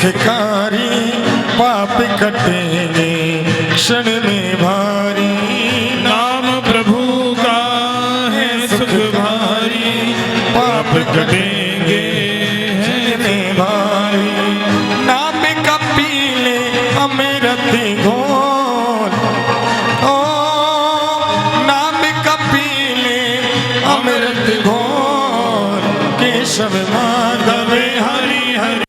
सुखकारी, पाप कटेंगे क्षण में भारी। नाम प्रभु का है सुख भारी, पाप कटेंगे क्षण में भारी। नाम का पी ले अमृत घोल, ओ नाम का पी ले अमृत घोल। केशव माधव हरि हरि,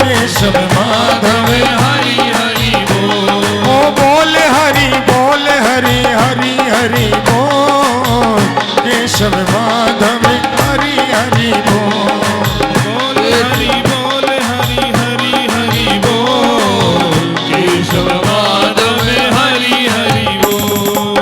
केशव माधव हरि हरि बोल। ओ बोल हरि बोल हरि हरि हरि बोल। केशव माधव हरि हरि बोल। बोल हरि बोल हरि हरि हरि बोल। केशव माधव हरि हरि बोल।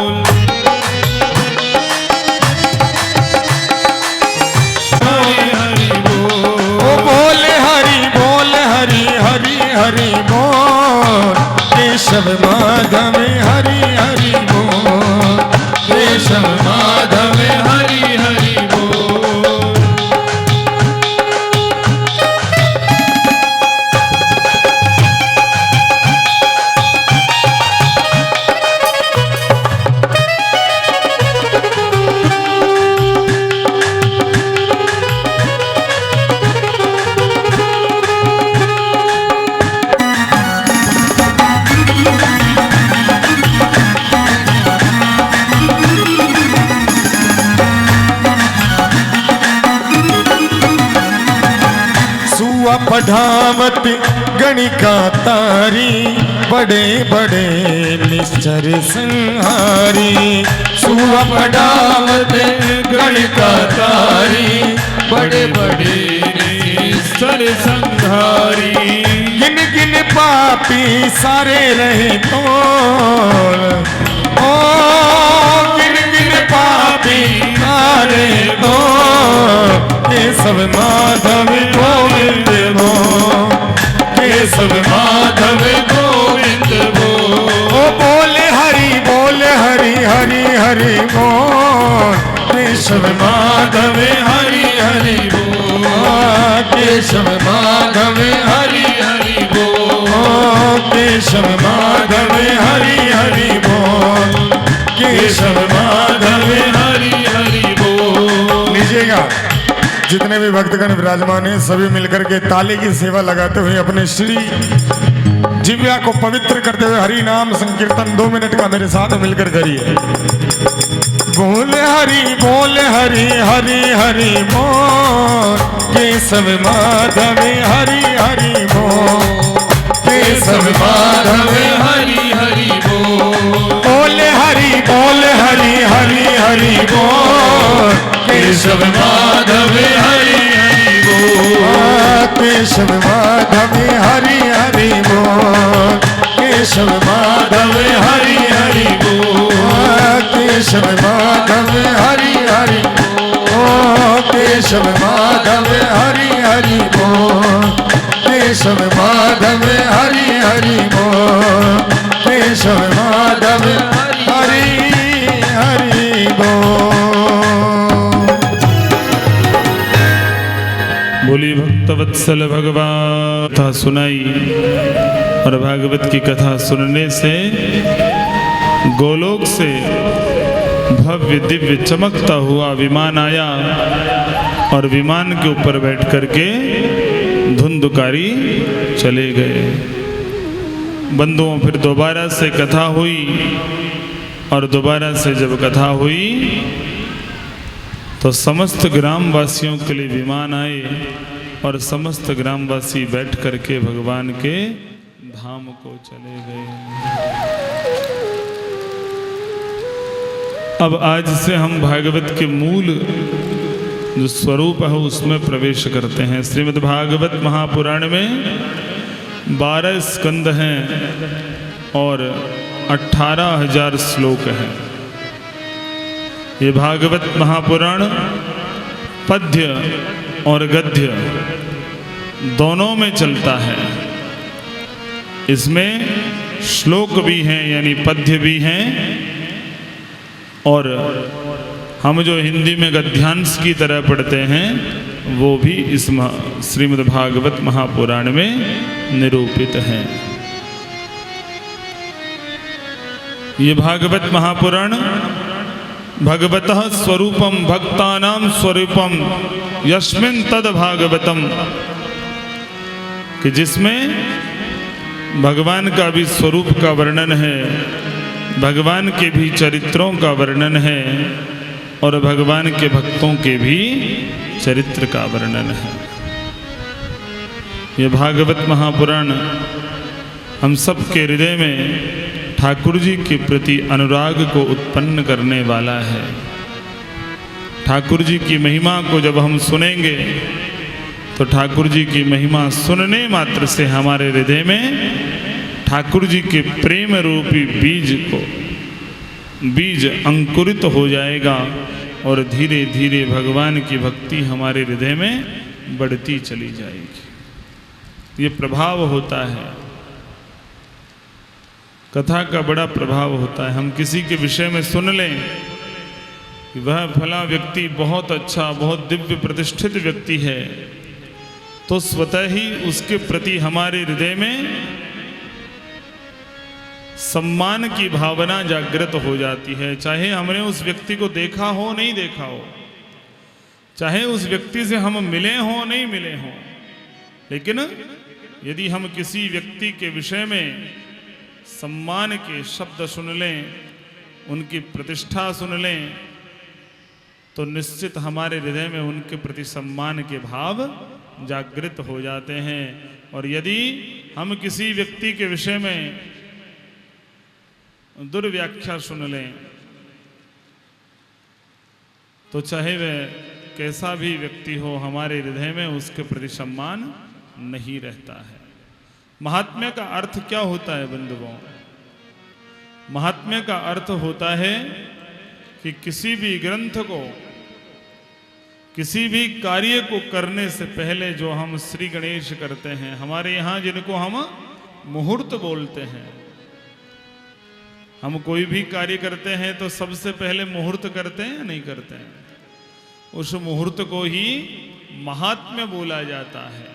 हरि हरि बोल। ओ बोल हरि बोल हरि हरि हरि बोल। केशव माधव हरि हरि बोल। केशव माधव हरि हरि बोल। सुआ पढ़ावत गणिका तारी, बड़े बड़े निश्चर संहारी। सुआ पढ़ावत गणिका तारी, बड़े बड़े निस्तर संहारी। गिन गिन पापी सारे रहे तोल, ओ गिन गिन पापी सारे तोल। केशव माधव गोविंद बोल। केशव माधव गोविंद बोल। ओ बोल हरि बोल हरि हरि हरि बोल। केशव माधव हरि हरि बोल। केशव माधव हरि हरि बोल। केशव माधव हरि हरि बोल। केशव माधव हरि हरि बोल। लीजिएगा, जितने भी भक्तगण विराजमान हैं सभी मिलकर के ताली की सेवा लगाते हुए अपने श्री जिव्या को पवित्र करते हुए हरि नाम संकीर्तन 2 मिनट का मेरे साथ मिलकर करिए। बोल हरि हरि हरि बोल। केशव माधव हरि हरि बोल। केशव माधव हरि हरि बोल। बोल हरि हरि हरि बोल। केशव माधव हरि हरि बोल। केशव माधव हरि हरि बोल। केशव माधव हरि हरि बोल। केशव माधव हरि हरि बोल। केशव माधव हरि हरि बोल। केशव माधव हरि हरि बोल। केशव माधव हरि हरि बोल। बोली भक्तवत्सल भगवान कथा सुनाई, और भागवत की कथा सुनने से गोलोक से भव्य दिव्य चमकता हुआ विमान आया, और विमान के ऊपर बैठ करके धुंधकारी चले गए। बंधुओं, फिर दोबारा से कथा हुई, और दोबारा से जब कथा हुई तो समस्त ग्रामवासियों के लिए विमान आए, और समस्त ग्रामवासी बैठ करके भगवान के धाम को चले गए। अब आज से हम भागवत के मूल जो स्वरूप है उसमें प्रवेश करते हैं। श्रीमद् भागवत महापुराण में 12 स्कंद हैं और 18,000 श्लोक हैं। ये भागवत महापुराण पद्य और गद्य दोनों में चलता है। इसमें श्लोक भी हैं यानी पद्य भी हैं, और हम जो हिंदी में गद्यांश की तरह पढ़ते हैं वो भी इस श्रीमद् भागवत महापुराण में निरूपित हैं। ये भागवत महापुराण भगवतः स्वरूपम भक्तानां स्वरूपम यस्मिन् तद भागवतम, कि जिसमें भगवान का भी स्वरूप का वर्णन है, भगवान के भी चरित्रों का वर्णन है और भगवान के भक्तों के भी चरित्र का वर्णन है। ये भागवत महापुराण हम सब के हृदय में ठाकुर जी के प्रति अनुराग को उत्पन्न करने वाला है। ठाकुर जी की महिमा को जब हम सुनेंगे तो ठाकुर जी की महिमा सुनने मात्र से हमारे हृदय में ठाकुर जी के प्रेम रूपी बीज अंकुरित हो जाएगा और धीरे धीरे भगवान की भक्ति हमारे हृदय में बढ़ती चली जाएगी। ये प्रभाव होता है, कथा का बड़ा प्रभाव होता है। हम किसी के विषय में सुन लें कि वह फला व्यक्ति बहुत अच्छा, बहुत दिव्य प्रतिष्ठित व्यक्ति है, तो स्वतः ही उसके प्रति हमारे हृदय में सम्मान की भावना जागृत हो जाती है। चाहे हमने उस व्यक्ति को देखा हो नहीं देखा हो, चाहे उस व्यक्ति से हम मिले हो नहीं मिले हो, लेकिन यदि हम किसी व्यक्ति के विषय में सम्मान के शब्द सुन लें, उनकी प्रतिष्ठा सुन लें, तो निश्चित हमारे हृदय में उनके प्रति सम्मान के भाव जागृत हो जाते हैं। और यदि हम किसी व्यक्ति के विषय में दुर्व्याख्या सुन लें तो चाहे वह कैसा भी व्यक्ति हो, हमारे हृदय में उसके प्रति सम्मान नहीं रहता है। महात्म्य का अर्थ क्या होता है बंधुओं? महात्म्य का अर्थ होता है कि किसी भी ग्रंथ को, किसी भी कार्य को करने से पहले जो हम श्री गणेश करते हैं, हमारे यहाँ जिनको हम मुहूर्त बोलते हैं, हम कोई भी कार्य करते हैं तो सबसे पहले मुहूर्त करते हैं या नहीं करते हैं? उस मुहूर्त को ही महात्म्य बोला जाता है।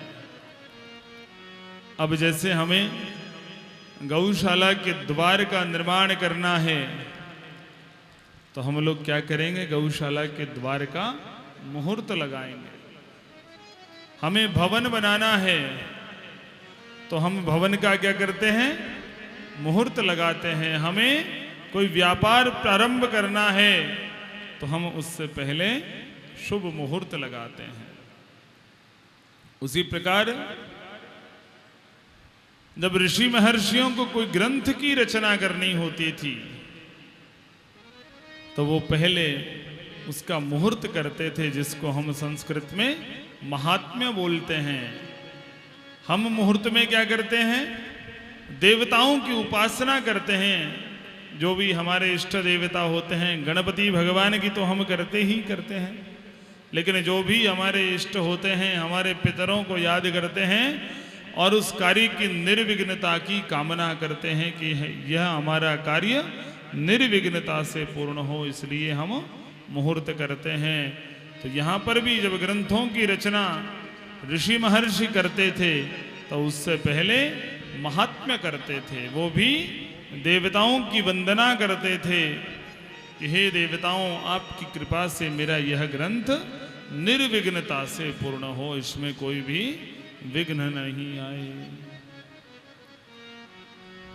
अब जैसे हमें गौशाला के द्वार का निर्माण करना है तो हम लोग क्या करेंगे? गौशाला के द्वार का मुहूर्त लगाएंगे। हमें भवन बनाना है तो हम भवन का क्या करते हैं? मुहूर्त लगाते हैं। हमें कोई व्यापार प्रारंभ करना है तो हम उससे पहले शुभ मुहूर्त लगाते हैं। उसी प्रकार जब ऋषि महर्षियों को कोई ग्रंथ की रचना करनी होती थी तो वो पहले उसका मुहूर्त करते थे, जिसको हम संस्कृत में महात्म्य बोलते हैं। हम मुहूर्त में क्या करते हैं? देवताओं की उपासना करते हैं। जो भी हमारे इष्ट देवता होते हैं, गणपति भगवान की तो हम करते ही करते हैं, लेकिन जो भी हमारे इष्ट होते हैं, हमारे पितरों को याद करते हैं और उस कार्य की निर्विघ्नता की कामना करते हैं कि यह हमारा कार्य निर्विघ्नता से पूर्ण हो, इसलिए हम मुहूर्त करते हैं। तो यहाँ पर भी जब ग्रंथों की रचना ऋषि महर्षि करते थे तो उससे पहले महात्म्य करते थे। वो भी देवताओं की वंदना करते थे कि हे देवताओं, आपकी कृपा से मेरा यह ग्रंथ निर्विघ्नता से पूर्ण हो, इसमें कोई भी विघ्न नहीं आए।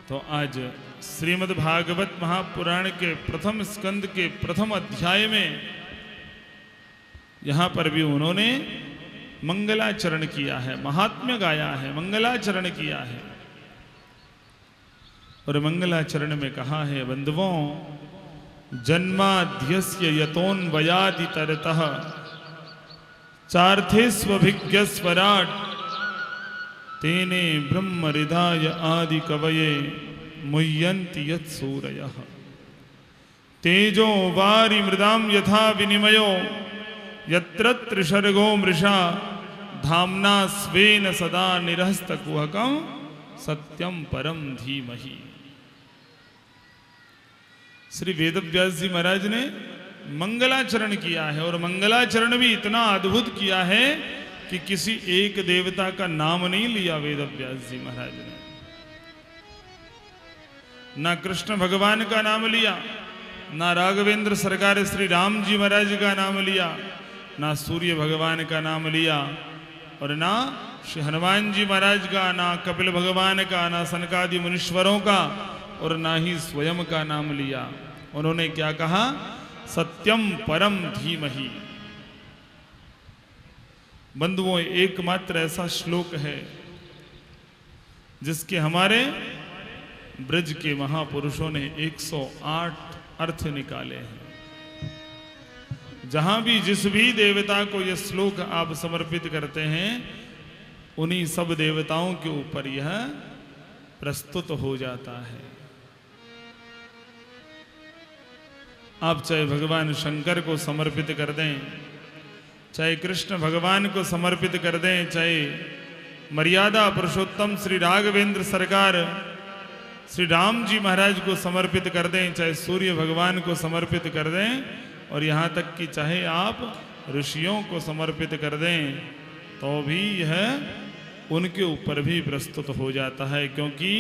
तो आज श्रीमद् भागवत महापुराण के प्रथम स्कंद के प्रथम अध्याय में यहाँ पर भी उन्होंने मंगलाचरण किया है, महात्म्य गाया है, मंगलाचरण किया है। और मंगलाचरण में कहा है, बंधुओं, जन्माद्यस्य यतोन्वयादि तरतः चार्थे स्वभिज्ञ स्वराट तेने ब्रह्म हृदय आदि कवये मुह्यन्ति यत्सूरयः तेजो वारि मृदाम यथा विनिमयो यत्र त्रिशर्गो मृषा धाम्ना स्वेन सदा निरस्तकुहकं सत्यम परम धीमहि। श्री वेदव्यास जी महाराज ने मंगलाचरण किया है, और मंगलाचरण भी इतना अद्भुत किया है कि किसी एक देवता का नाम नहीं लिया वेद व्यास जी महाराज ने। ना कृष्ण भगवान का नाम लिया, ना राघवेंद्र सरकार श्री राम जी महाराज का नाम लिया, ना सूर्य भगवान का नाम लिया, और ना श्री हनुमान जी महाराज का, ना कपिल भगवान का, ना सनकादि मुनीश्वरों का, और ना ही स्वयं का नाम लिया। उन्होंने क्या कहा? सत्यम परम धीमहि। बंधुओं, एकमात्र ऐसा श्लोक है जिसके हमारे ब्रज के महापुरुषों ने 108 अर्थ निकाले हैं। जहां भी जिस भी देवता को यह श्लोक आप समर्पित करते हैं, उन्हीं सब देवताओं के ऊपर यह प्रस्तुत हो जाता है। आप चाहे भगवान शंकर को समर्पित कर दें, चाहे कृष्ण भगवान को समर्पित कर दें, चाहे मर्यादा पुरुषोत्तम श्री राघवेंद्र सरकार श्री राम जी महाराज को समर्पित कर दें, चाहे सूर्य भगवान को समर्पित कर दें, और यहाँ तक कि चाहे आप ऋषियों को समर्पित कर दें, तो भी यह उनके ऊपर भी प्रस्तुत हो जाता है। क्योंकि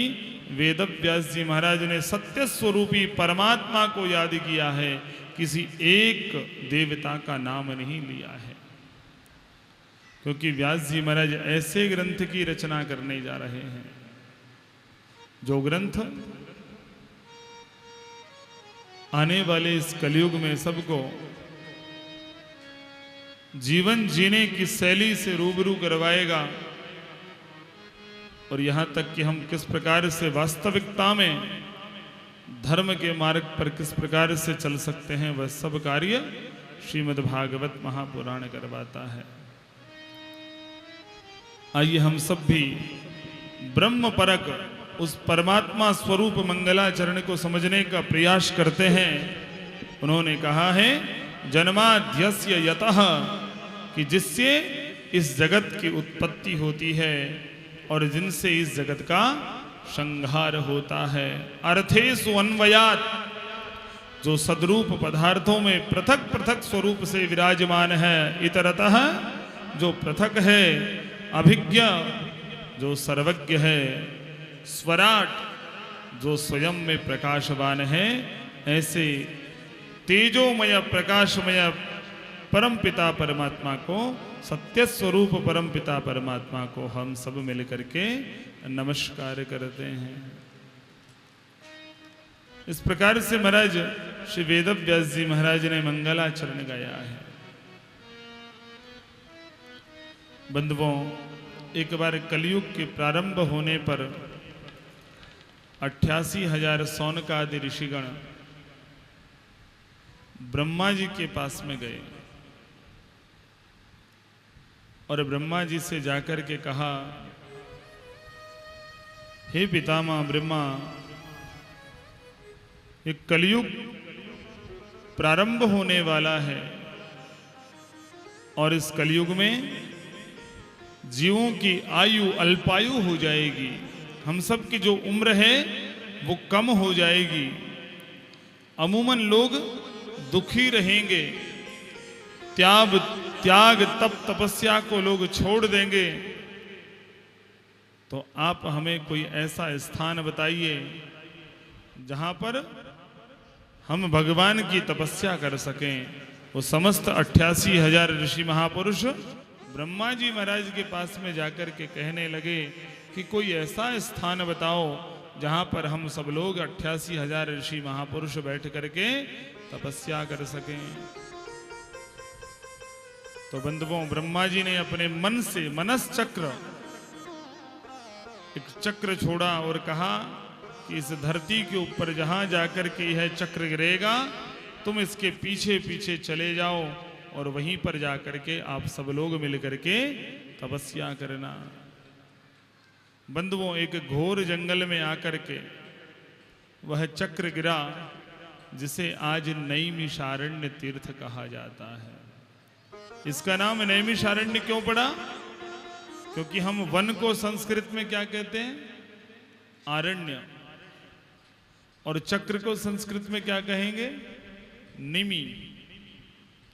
वेद व्यास जी महाराज ने सत्य स्वरूपी परमात्मा को याद किया है, किसी एक देवता का नाम नहीं लिया है। क्योंकि व्यास जी महाराज ऐसे ग्रंथ की रचना करने जा रहे हैं, जो ग्रंथ आने वाले इस कलयुग में सबको जीवन जीने की शैली से रूबरू करवाएगा, और यहाँ तक कि हम किस प्रकार से वास्तविकता में धर्म के मार्ग पर किस प्रकार से चल सकते हैं, वह सब कार्य श्रीमद् भागवत महापुराण करवाता है। आइए हम सब भी ब्रह्म परक उस परमात्मा स्वरूप मंगलाचरण को समझने का प्रयास करते हैं। उन्होंने कहा है जन्माद्यस्य यतः, कि जिससे इस जगत की उत्पत्ति होती है और जिनसे इस जगत का संहार होता है। अर्थेषु अन्वयात्, जो सद्रूप पदार्थों में पृथक पृथक स्वरूप से विराजमान है। इतरतः, जो पृथक है। अभिज्ञ, जो सर्वज्ञ है। स्वराट, जो स्वयं में प्रकाशवान है। ऐसे तेजोमय प्रकाशमय परमपिता परमात्मा को, सत्य स्वरूप परमपिता परमात्मा को हम सब मिलकर के नमस्कार करते हैं। इस प्रकार से महाराज श्री वेद व्यास जी महाराज ने मंगलाचरण गाया है। बंधुओं, एक बार कलयुग के प्रारंभ होने पर 88,000 सौनकादि ऋषिगण ब्रह्मा जी के पास में गए और ब्रह्मा जी से जाकर के कहा, हे पितामह ब्रह्मा, ये कलयुग प्रारंभ होने वाला है और इस कलयुग में जीवों की आयु अल्पायु हो जाएगी। हम सब की जो उम्र है वो कम हो जाएगी। अमूमन लोग दुखी रहेंगे, त्याग तप तपस्या को लोग छोड़ देंगे। तो आप हमें कोई ऐसा स्थान बताइए जहां पर हम भगवान की तपस्या कर सकें। वो समस्त 88,000 ऋषि महापुरुष ब्रह्मा जी महाराज के पास में जाकर के कहने लगे कि कोई ऐसा स्थान बताओ जहां पर हम सब लोग 88,000 ऋषि महापुरुष बैठ करके तपस्या कर सकें। तो बंधुओं, ब्रह्मा जी ने अपने मन से मनस चक्र, एक चक्र छोड़ा और कहा कि इस धरती के ऊपर जहां जाकर के यह चक्र गिरेगा, तुम इसके पीछे पीछे चले जाओ और वहीं पर जाकर के आप सब लोग मिलकर के तपस्या करना। बंधुओं, एक घोर जंगल में आकर के वह चक्र गिरा जिसे आज नैमिषारण्य तीर्थ कहा जाता है। इसका नाम नैमिषारण्य क्यों पड़ा? क्योंकि हम वन को संस्कृत में क्या कहते हैं? आरण्य। और चक्र को संस्कृत में क्या कहेंगे? निमि।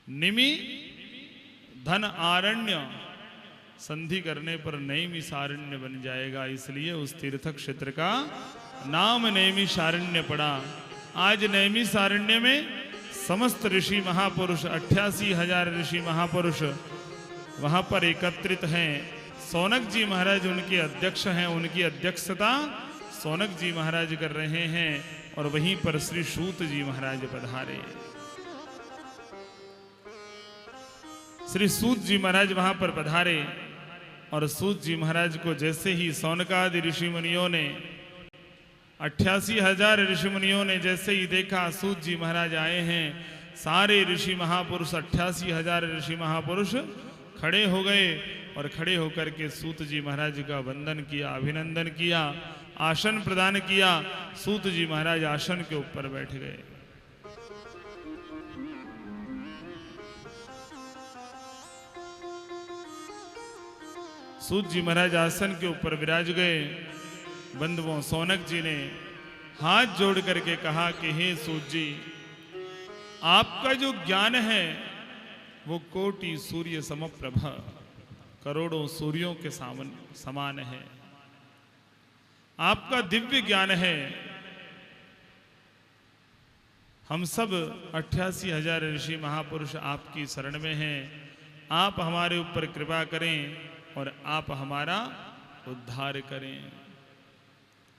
निमि धन आरण्य संधि करने पर नैमिषारण्य बन जाएगा, इसलिए उस तीर्थ क्षेत्र का नाम नैमिषारण्य पड़ा। आज नैमिषारण्य में समस्त ऋषि महापुरुष 88,000 ऋषि महापुरुष वहां पर एकत्रित हैं। सौनक जी महाराज उनके अध्यक्ष हैं, उनकी अध्यक्षता सौनक जी महाराज कर रहे हैं और वहीं पर श्री सूत जी महाराज पधारे। श्री सूत जी महाराज वहां पर पधारे और सूत जी महाराज को जैसे ही सौनकादि ऋषि मुनियों ने 88,000 ऋषि मुनियों ने जैसे ही देखा सूत जी महाराज आए हैं, सारे ऋषि महापुरुष 88,000 ऋषि महापुरुष खड़े हो गए और खड़े होकर के सूत जी महाराज का वंदन किया, अभिनंदन किया, आसन प्रदान किया। सूत जी महाराज आसन के ऊपर बैठ गए। सूत जी महाराज आसन के ऊपर विराज गए। बंधुओं, सौनक जी ने हाथ जोड़ करके कहा कि हे सूत जी, आपका जो ज्ञान है वो कोटि सूर्य समप्रभ, करोड़ों सूर्यों के समान है। आपका दिव्य ज्ञान है। हम सब 88,000 ऋषि महापुरुष आपकी शरण में हैं। आप हमारे ऊपर कृपा करें और आप हमारा उद्धार करें।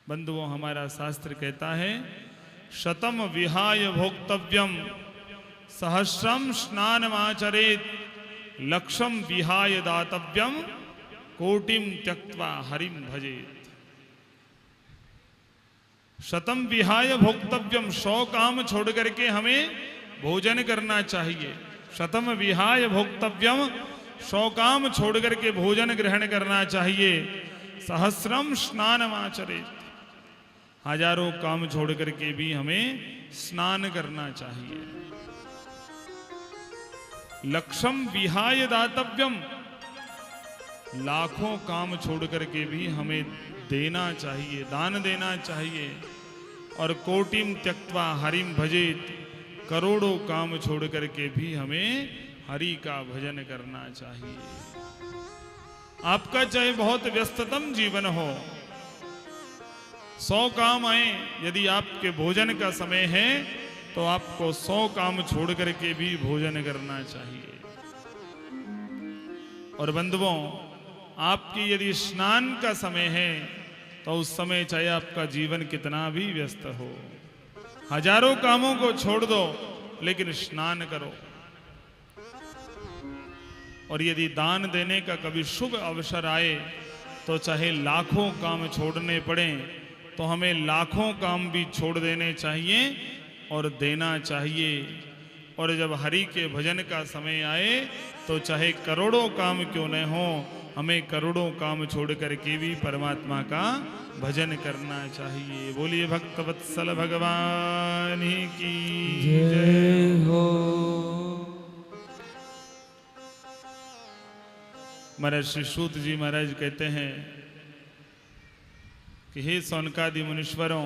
बंधुओं, हमारा शास्त्र कहता है, शतम विहाय भोक्तव्यम सहस्रम स्नानमाचरेत लक्षम विहाय दातव्यम कोटिम त्यक्त्वा हरिम भजेत। शतम विहाय भोक्तव्यम, 100 काम छोड़ करके हमें भोजन करना चाहिए। शतम विहाय भोक्तव्यम, 100 काम छोड़ करके भोजन ग्रहण करना चाहिए। सहस्रम स्नानमाचरेत, हजारों काम छोड़ करके भी हमें स्नान करना चाहिए। लक्षम विहाय दातव्यम, लाखों काम छोड़ करके भी हमें देना चाहिए, दान देना चाहिए। और कोटिम त्यक्त्वा हरिम भजेत, करोड़ों काम छोड़ करके भी हमें हरि का भजन करना चाहिए। आपका चाहे बहुत व्यस्ततम जीवन हो, 100 काम आए, यदि आपके भोजन का समय है तो आपको 100 काम छोड़ करके भी भोजन करना चाहिए। और बंधुओं, आपकी यदि स्नान का समय है तो उस समय चाहे आपका जीवन कितना भी व्यस्त हो, हजारों कामों को छोड़ दो लेकिन स्नान करो। और यदि दान देने का कभी शुभ अवसर आए तो चाहे लाखों काम छोड़ने पड़े तो हमें लाखों काम भी छोड़ देने चाहिए और देना चाहिए। और जब हरि के भजन का समय आए तो चाहे करोड़ों काम क्यों न हो, हमें करोड़ों काम छोड़ करके भी परमात्मा का भजन करना चाहिए। बोलिए भक्त वत्सल भगवान की जय हो। महाराज श्री सूत जी महाराज कहते हैं कि हे सौनकादि मुनीश्वरों,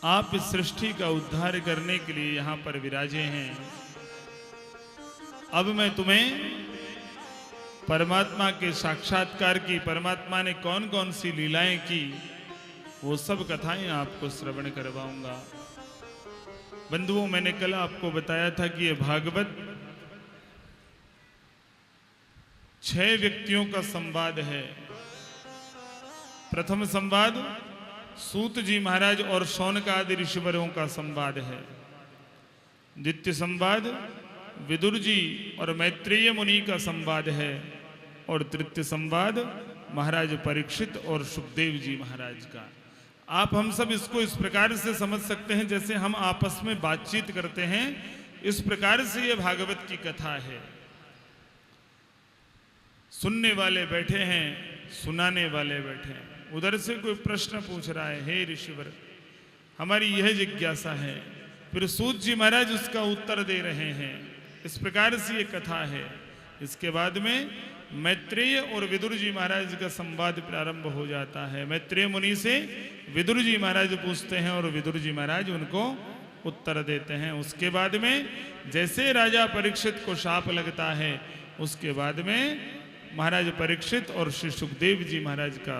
आप इस सृष्टि का उद्धार करने के लिए यहां पर विराजे हैं। अब मैं तुम्हें परमात्मा के साक्षात्कार की, परमात्मा ने कौन कौन सी लीलाएं की, वो सब कथाएं आपको श्रवण करवाऊंगा। बंधुओं, मैंने कल आपको बताया था कि ये भागवत 6 व्यक्तियों का संवाद है। प्रथम संवाद सूत जी महाराज और शौनकादि ऋषिवरों का संवाद है। द्वितीय संवाद विदुर जी और मैत्रेय मुनि का संवाद है। और तृतीय संवाद महाराज परीक्षित और सुखदेव जी महाराज का। आप हम सब इसको इस प्रकार से समझ सकते हैं जैसे हम आपस में बातचीत करते हैं, इस प्रकार से ये भागवत की कथा है। सुनने वाले बैठे हैं, सुनाने वाले बैठे हैं। उधर से कोई प्रश्न पूछ रहा है, हे ऋषिवर हमारी यह जिज्ञासा है, फिर सूत जी महाराज उसका उत्तर दे रहे हैं। इस प्रकार से ये कथा है। इसके बाद में मैत्रेय और विदुर जी महाराज का संवाद प्रारंभ हो जाता है। मैत्रेय मुनि से विदुर जी महाराज पूछते हैं और विदुर जी महाराज उनको उत्तर देते हैं। उसके बाद में जैसे राजा परीक्षित को शाप लगता है, उसके बाद में महाराज परीक्षित और श्री सुखदेव जी महाराज का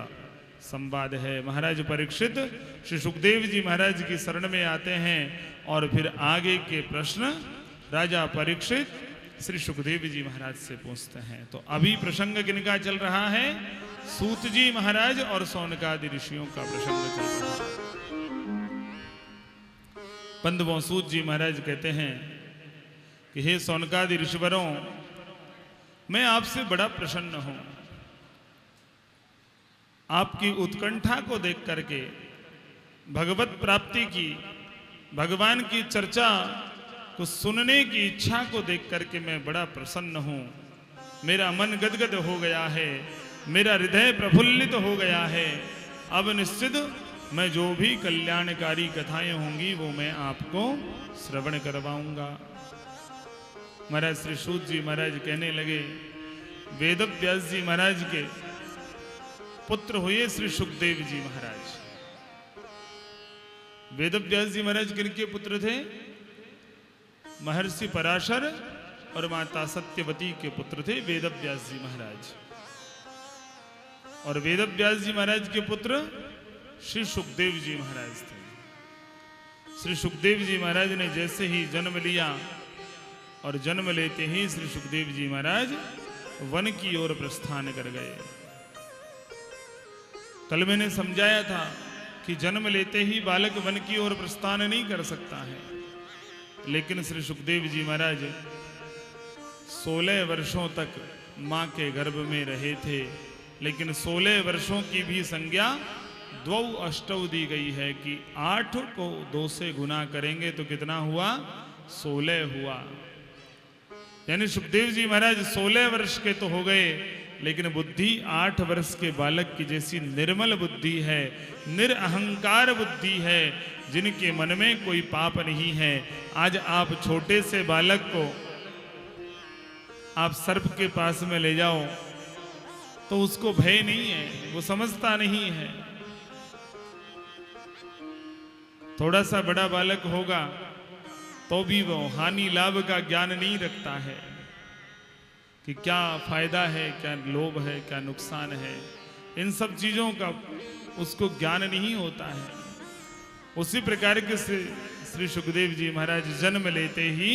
संवाद है। महाराज परीक्षित श्री सुखदेव जी महाराज की शरण में आते हैं और फिर आगे के प्रश्न राजा परीक्षित श्री सुखदेव जी महाराज से पूछते हैं। तो अभी प्रसंग किनका चल रहा है? सूत जी महाराज और सौनकादि ऋषियों का प्रसंग चल रहा है। पंत सूत जी महाराज कहते हैं कि हे सौनकादि ऋषिवरों, मैं आपसे बड़ा प्रसन्न हूं। आपकी उत्कंठा को देख करके, भगवत प्राप्ति की, भगवान की चर्चा को सुनने की इच्छा को देख करके मैं बड़ा प्रसन्न हूं। मेरा मन गदगद हो गया है, मेरा हृदय प्रफुल्लित हो गया है। अब निश्चित मैं जो भी कल्याणकारी कथाएं होंगी वो मैं आपको श्रवण करवाऊंगा। महाराज श्री सूत जी महाराज कहने लगे, वेद व्यास जी महाराज के पुत्र हुए श्री सुखदेव जी महाराज। वेद व्यास जी महाराज किनके पुत्र थे? महर्षि पराशर और माता सत्यवती के पुत्र थे वेद व्यास जी महाराज। और वेद व्यास जी महाराज के पुत्र श्री सुखदेव जी महाराज थे। श्री सुखदेव जी महाराज ने जैसे ही जन्म लिया और जन्म लेते ही श्री सुखदेव जी महाराज वन की ओर प्रस्थान कर गए। कल मैंने समझाया था कि जन्म लेते ही बालक वन की ओर प्रस्थान नहीं कर सकता है, लेकिन श्री सुखदेव जी महाराज 16 वर्षों तक मां के गर्भ में रहे थे। लेकिन 16 वर्षों की भी संज्ञा 2 अष्टौ दी गई है कि 8 को 2 से गुना करेंगे तो कितना हुआ? 16 हुआ। यानी सुखदेव जी महाराज 16 वर्ष के तो हो गए, लेकिन बुद्धि 8 वर्ष के बालक की जैसी निर्मल बुद्धि है, निरअहंकार बुद्धि है, जिनके मन में कोई पाप नहीं है। आज आप छोटे से बालक को आप सर्प के पास में ले जाओ तो उसको भय नहीं है, वो समझता नहीं है। थोड़ा सा बड़ा बालक होगा तो भी वो हानि लाभ का ज्ञान नहीं रखता है कि क्या फायदा है, क्या लोभ है, क्या नुकसान है। इन सब चीजों का उसको ज्ञान नहीं होता है। उसी प्रकार के श्री सुखदेव जी महाराज जन्म लेते ही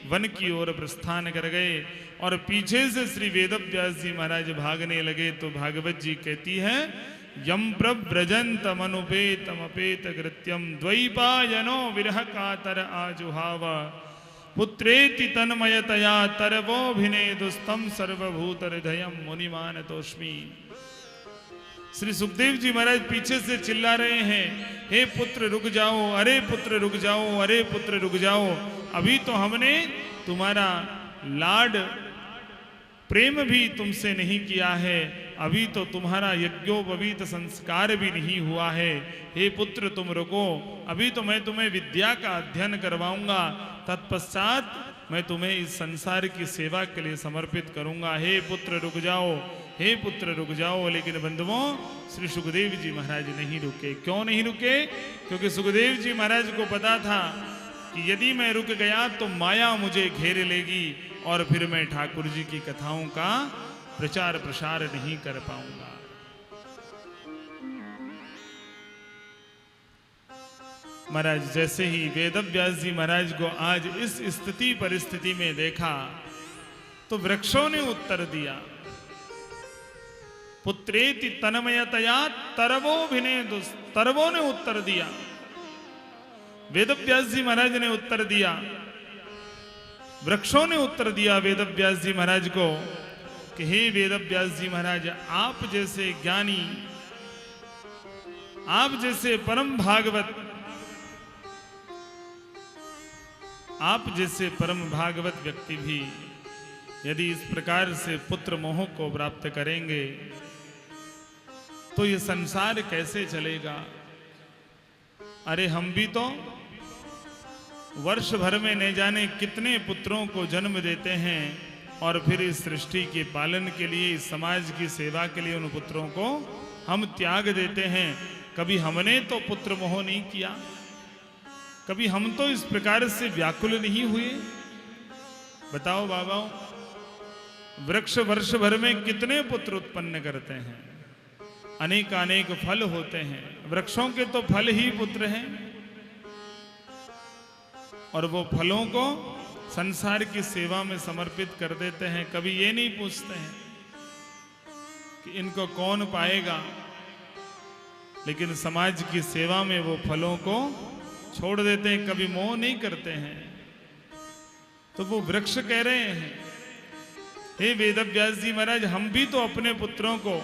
वन की ओर प्रस्थान कर गए और पीछे से श्री वेदव्यास जी महाराज भागने लगे। तो भागवत जी कहती है, यम प्रव्रजंतम अनुपेतम अपेत कृत्यम द्वैपायनो विरह कातर आजुहाव पुत्रेति तन्मयतया तरवोभिनेदुस्तम सर्वभूत हृदयम मुनिमान तोष्मी। श्री सुखदेव जी महाराज पीछे से चिल्ला रहे हैं, हे पुत्र रुक जाओ, अरे पुत्र रुक जाओ, अरे पुत्र रुक जाओ। अभी तो हमने तुम्हारा लाड प्रेम भी तुमसे नहीं किया है, अभी तो तुम्हारा यज्ञोपवीत संस्कार भी नहीं हुआ है। हे पुत्र तुम रुको, अभी तो मैं तुम्हें विद्या का अध्ययन करवाऊंगा, तत्पश्चात मैं तुम्हें इस संसार की सेवा के लिए समर्पित करूंगा। हे पुत्र रुक जाओ, हे पुत्र रुक जाओ। लेकिन बंधुओं, श्री सुखदेव जी महाराज नहीं रुके। क्यों नहीं रुके? क्योंकि सुखदेव जी महाराज को पता था कि यदि मैं रुक गया तो माया मुझे घेर लेगी और फिर मैं ठाकुर जी की कथाओं का प्रचार प्रसार नहीं कर पाऊंगा। महाराज जैसे ही वेदव्यास जी महाराज को आज इस स्थिति परिस्थिति में देखा तो वृक्षों ने उत्तर दिया, पुत्रेति तन्मयतया तरवोभिनेदुस्। तरवों ने उत्तर दिया, वेदव्यास जी महाराज ने उत्तर दिया, वृक्षों ने उत्तर दिया वेदव्यास जी महाराज को कि हे वेदव्यास जी महाराज, आप जैसे ज्ञानी, आप जैसे परम भागवत, आप जैसे परम भागवत व्यक्ति भी यदि इस प्रकार से पुत्र मोह को प्राप्त करेंगे तो ये संसार कैसे चलेगा? अरे हम भी तो वर्ष भर में न जाने कितने पुत्रों को जन्म देते हैं और फिर इस सृष्टि के पालन के लिए, इस समाज की सेवा के लिए उन पुत्रों को हम त्याग देते हैं। कभी हमने तो पुत्र मोह नहीं किया। कभी हम तो इस प्रकार से व्याकुल नहीं हुए? बताओ बाबाओ, वृक्ष वर्ष भर में कितने पुत्र उत्पन्न करते हैं, अनेक अनेक फल होते हैं, वृक्षों के तो फल ही पुत्र हैं, और वो फलों को संसार की सेवा में समर्पित कर देते हैं। कभी ये नहीं पूछते हैं कि इनको कौन पाएगा, लेकिन समाज की सेवा में वो फलों को छोड़ देते हैं, कभी मोह नहीं करते हैं। तो वो वृक्ष कह रहे हैं, हे वेदव्यास जी महाराज, हम भी तो अपने पुत्रों को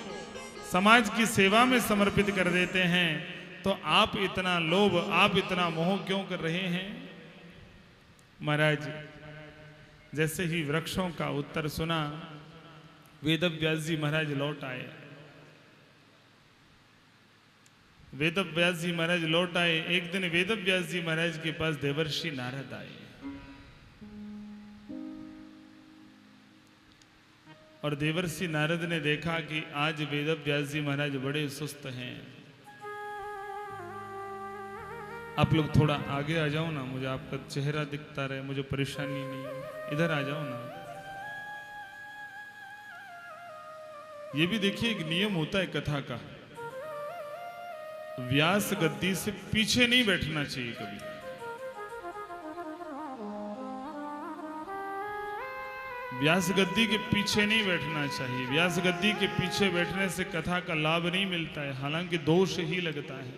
समाज की सेवा में समर्पित कर देते हैं, तो आप इतना लोभ, आप इतना मोह क्यों कर रहे हैं? महाराज जैसे ही वृक्षों का उत्तर सुना, वेदव्यास जी महाराज लौट आए। वेदव्यास जी महाराज लौट आए। एक दिन वेदव्यास जी महाराज के पास देवर्षि नारद आए, और देवर्षि नारद ने देखा कि आज वेदव्यास जी महाराज बड़े सुस्त हैं। आप लोग थोड़ा आगे आ जाओ ना, मुझे आपका चेहरा दिखता रहे, मुझे परेशानी नहीं है, इधर आ जाओ ना। ये भी देखिए एक नियम होता है कथा का, व्यास गद्दी से पीछे नहीं बैठना चाहिए कभी। व्यास गद्दी के पीछे नहीं बैठना चाहिए। व्यास गद्दी के पीछे बैठने से कथा का लाभ नहीं मिलता है, हालांकि दोष ही लगता है।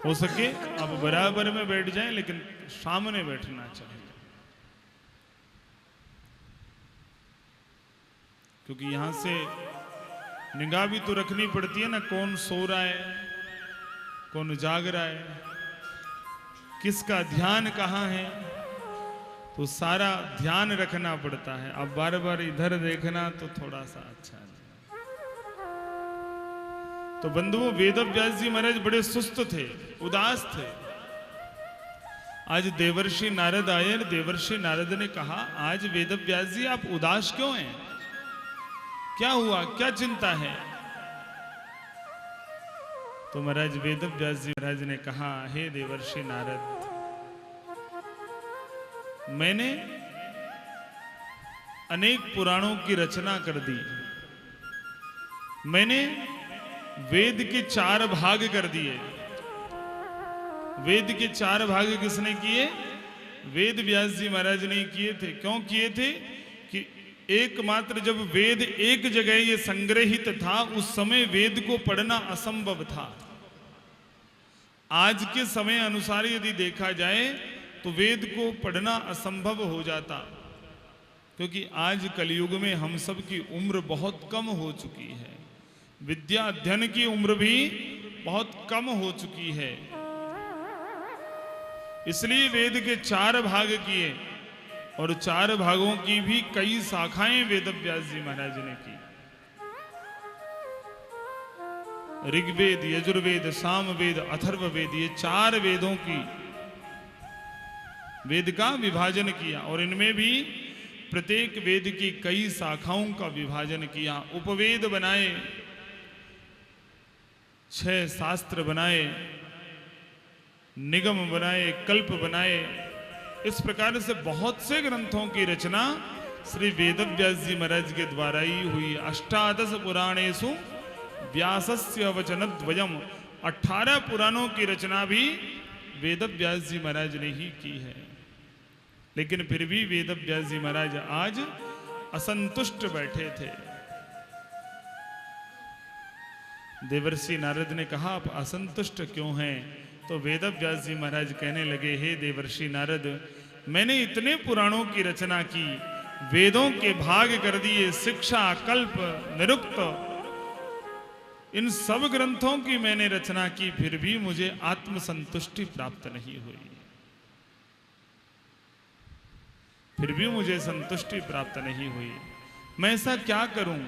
हो सके आप बराबर में बैठ जाएं, लेकिन सामने बैठना चाहिए, क्योंकि यहां से निगाह भी तो रखनी पड़ती है ना, कौन सो रहा है, कौन जाग रहा है, किसका ध्यान कहाँ है, तो सारा ध्यान रखना पड़ता है। अब बार बार इधर देखना तो थोड़ा सा अच्छा नहीं। तो बंधुओं, वेदव्यास जी महाराज बड़े सुस्त थे, उदास थे। आज देवर्षि नारद आए, देवर्षि नारद ने कहा, आज वेदव्यास जी आप उदास क्यों हैं? क्या हुआ, क्या चिंता है? तो महाराज वेदव्यास जी महाराज ने कहा, हे देवर्षि नारद, मैंने अनेक पुराणों की रचना कर दी। मैंने वेद के 4 भाग कर दिए। वेद के 4 भाग किसने किए? वेद व्यास जी महाराज ने किए थे। क्यों किए थे? कि एकमात्र जब वेद एक जगह ये संग्रहित था, उस समय वेद को पढ़ना असंभव था। आज के समय अनुसार यदि देखा जाए तो वेद को पढ़ना असंभव हो जाता, क्योंकि आज कलयुग में हम सब की उम्र बहुत कम हो चुकी है, विद्या अध्ययन की उम्र भी बहुत कम हो चुकी है। इसलिए वेद के 4 भाग किए, और 4 भागों की भी कई शाखाएं वेदव्यास जी महाराज ने की। ऋग्वेद, यजुर्वेद, सामवेद, अथर्ववेद, ये 4 वेदों की वेद का विभाजन किया, और इनमें भी प्रत्येक वेद की कई शाखाओं का विभाजन किया। उपवेद बनाए, 6 शास्त्र बनाए, निगम बनाए, कल्प बनाए। इस प्रकार से बहुत से ग्रंथों की रचना श्री वेदव्यास जी महाराज के द्वारा ही हुई। 18 पुराणेषु व्यासस्य वचनद्वयम्, 18 पुराणों की रचना भी वेदव्यास जी महाराज ने ही की है। लेकिन फिर भी वेदव्यास जी महाराज आज असंतुष्ट बैठे थे। देवर्षि नारद ने कहा, आप असंतुष्ट क्यों हैं? तो वेदव्यास जी महाराज कहने लगे, हे देवर्षि नारद, मैंने इतने पुराणों की रचना की, वेदों के भाग कर दिए, शिक्षा, कल्प, निरुक्त, इन सब ग्रंथों की मैंने रचना की, फिर भी मुझे आत्मसंतुष्टि प्राप्त नहीं हुई, फिर भी मुझे संतुष्टि प्राप्त नहीं हुई। मैं ऐसा क्या करूं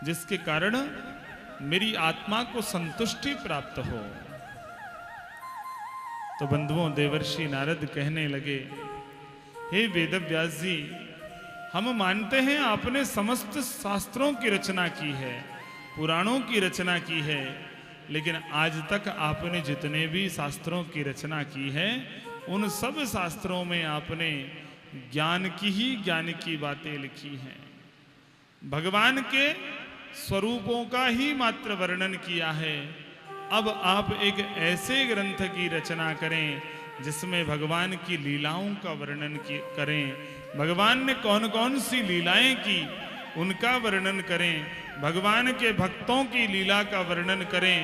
जिसके कारण मेरी आत्मा को संतुष्टि प्राप्त हो? तो बंधुओं, देवर्षि नारद कहने लगे, हे वेदव्यास जी, हम मानते हैं आपने समस्त शास्त्रों की रचना की है, पुराणों की रचना की है, लेकिन आज तक आपने जितने भी शास्त्रों की रचना की है उन सब शास्त्रों में आपने ज्ञान की बातें लिखी हैं। भगवान के स्वरूपों का ही मात्र वर्णन किया है। अब आप एक ऐसे ग्रंथ की रचना करें जिसमें भगवान की लीलाओं का वर्णन करें, भगवान ने कौन कौन सी लीलाएं की उनका वर्णन करें, भगवान के भक्तों की लीला का वर्णन करें,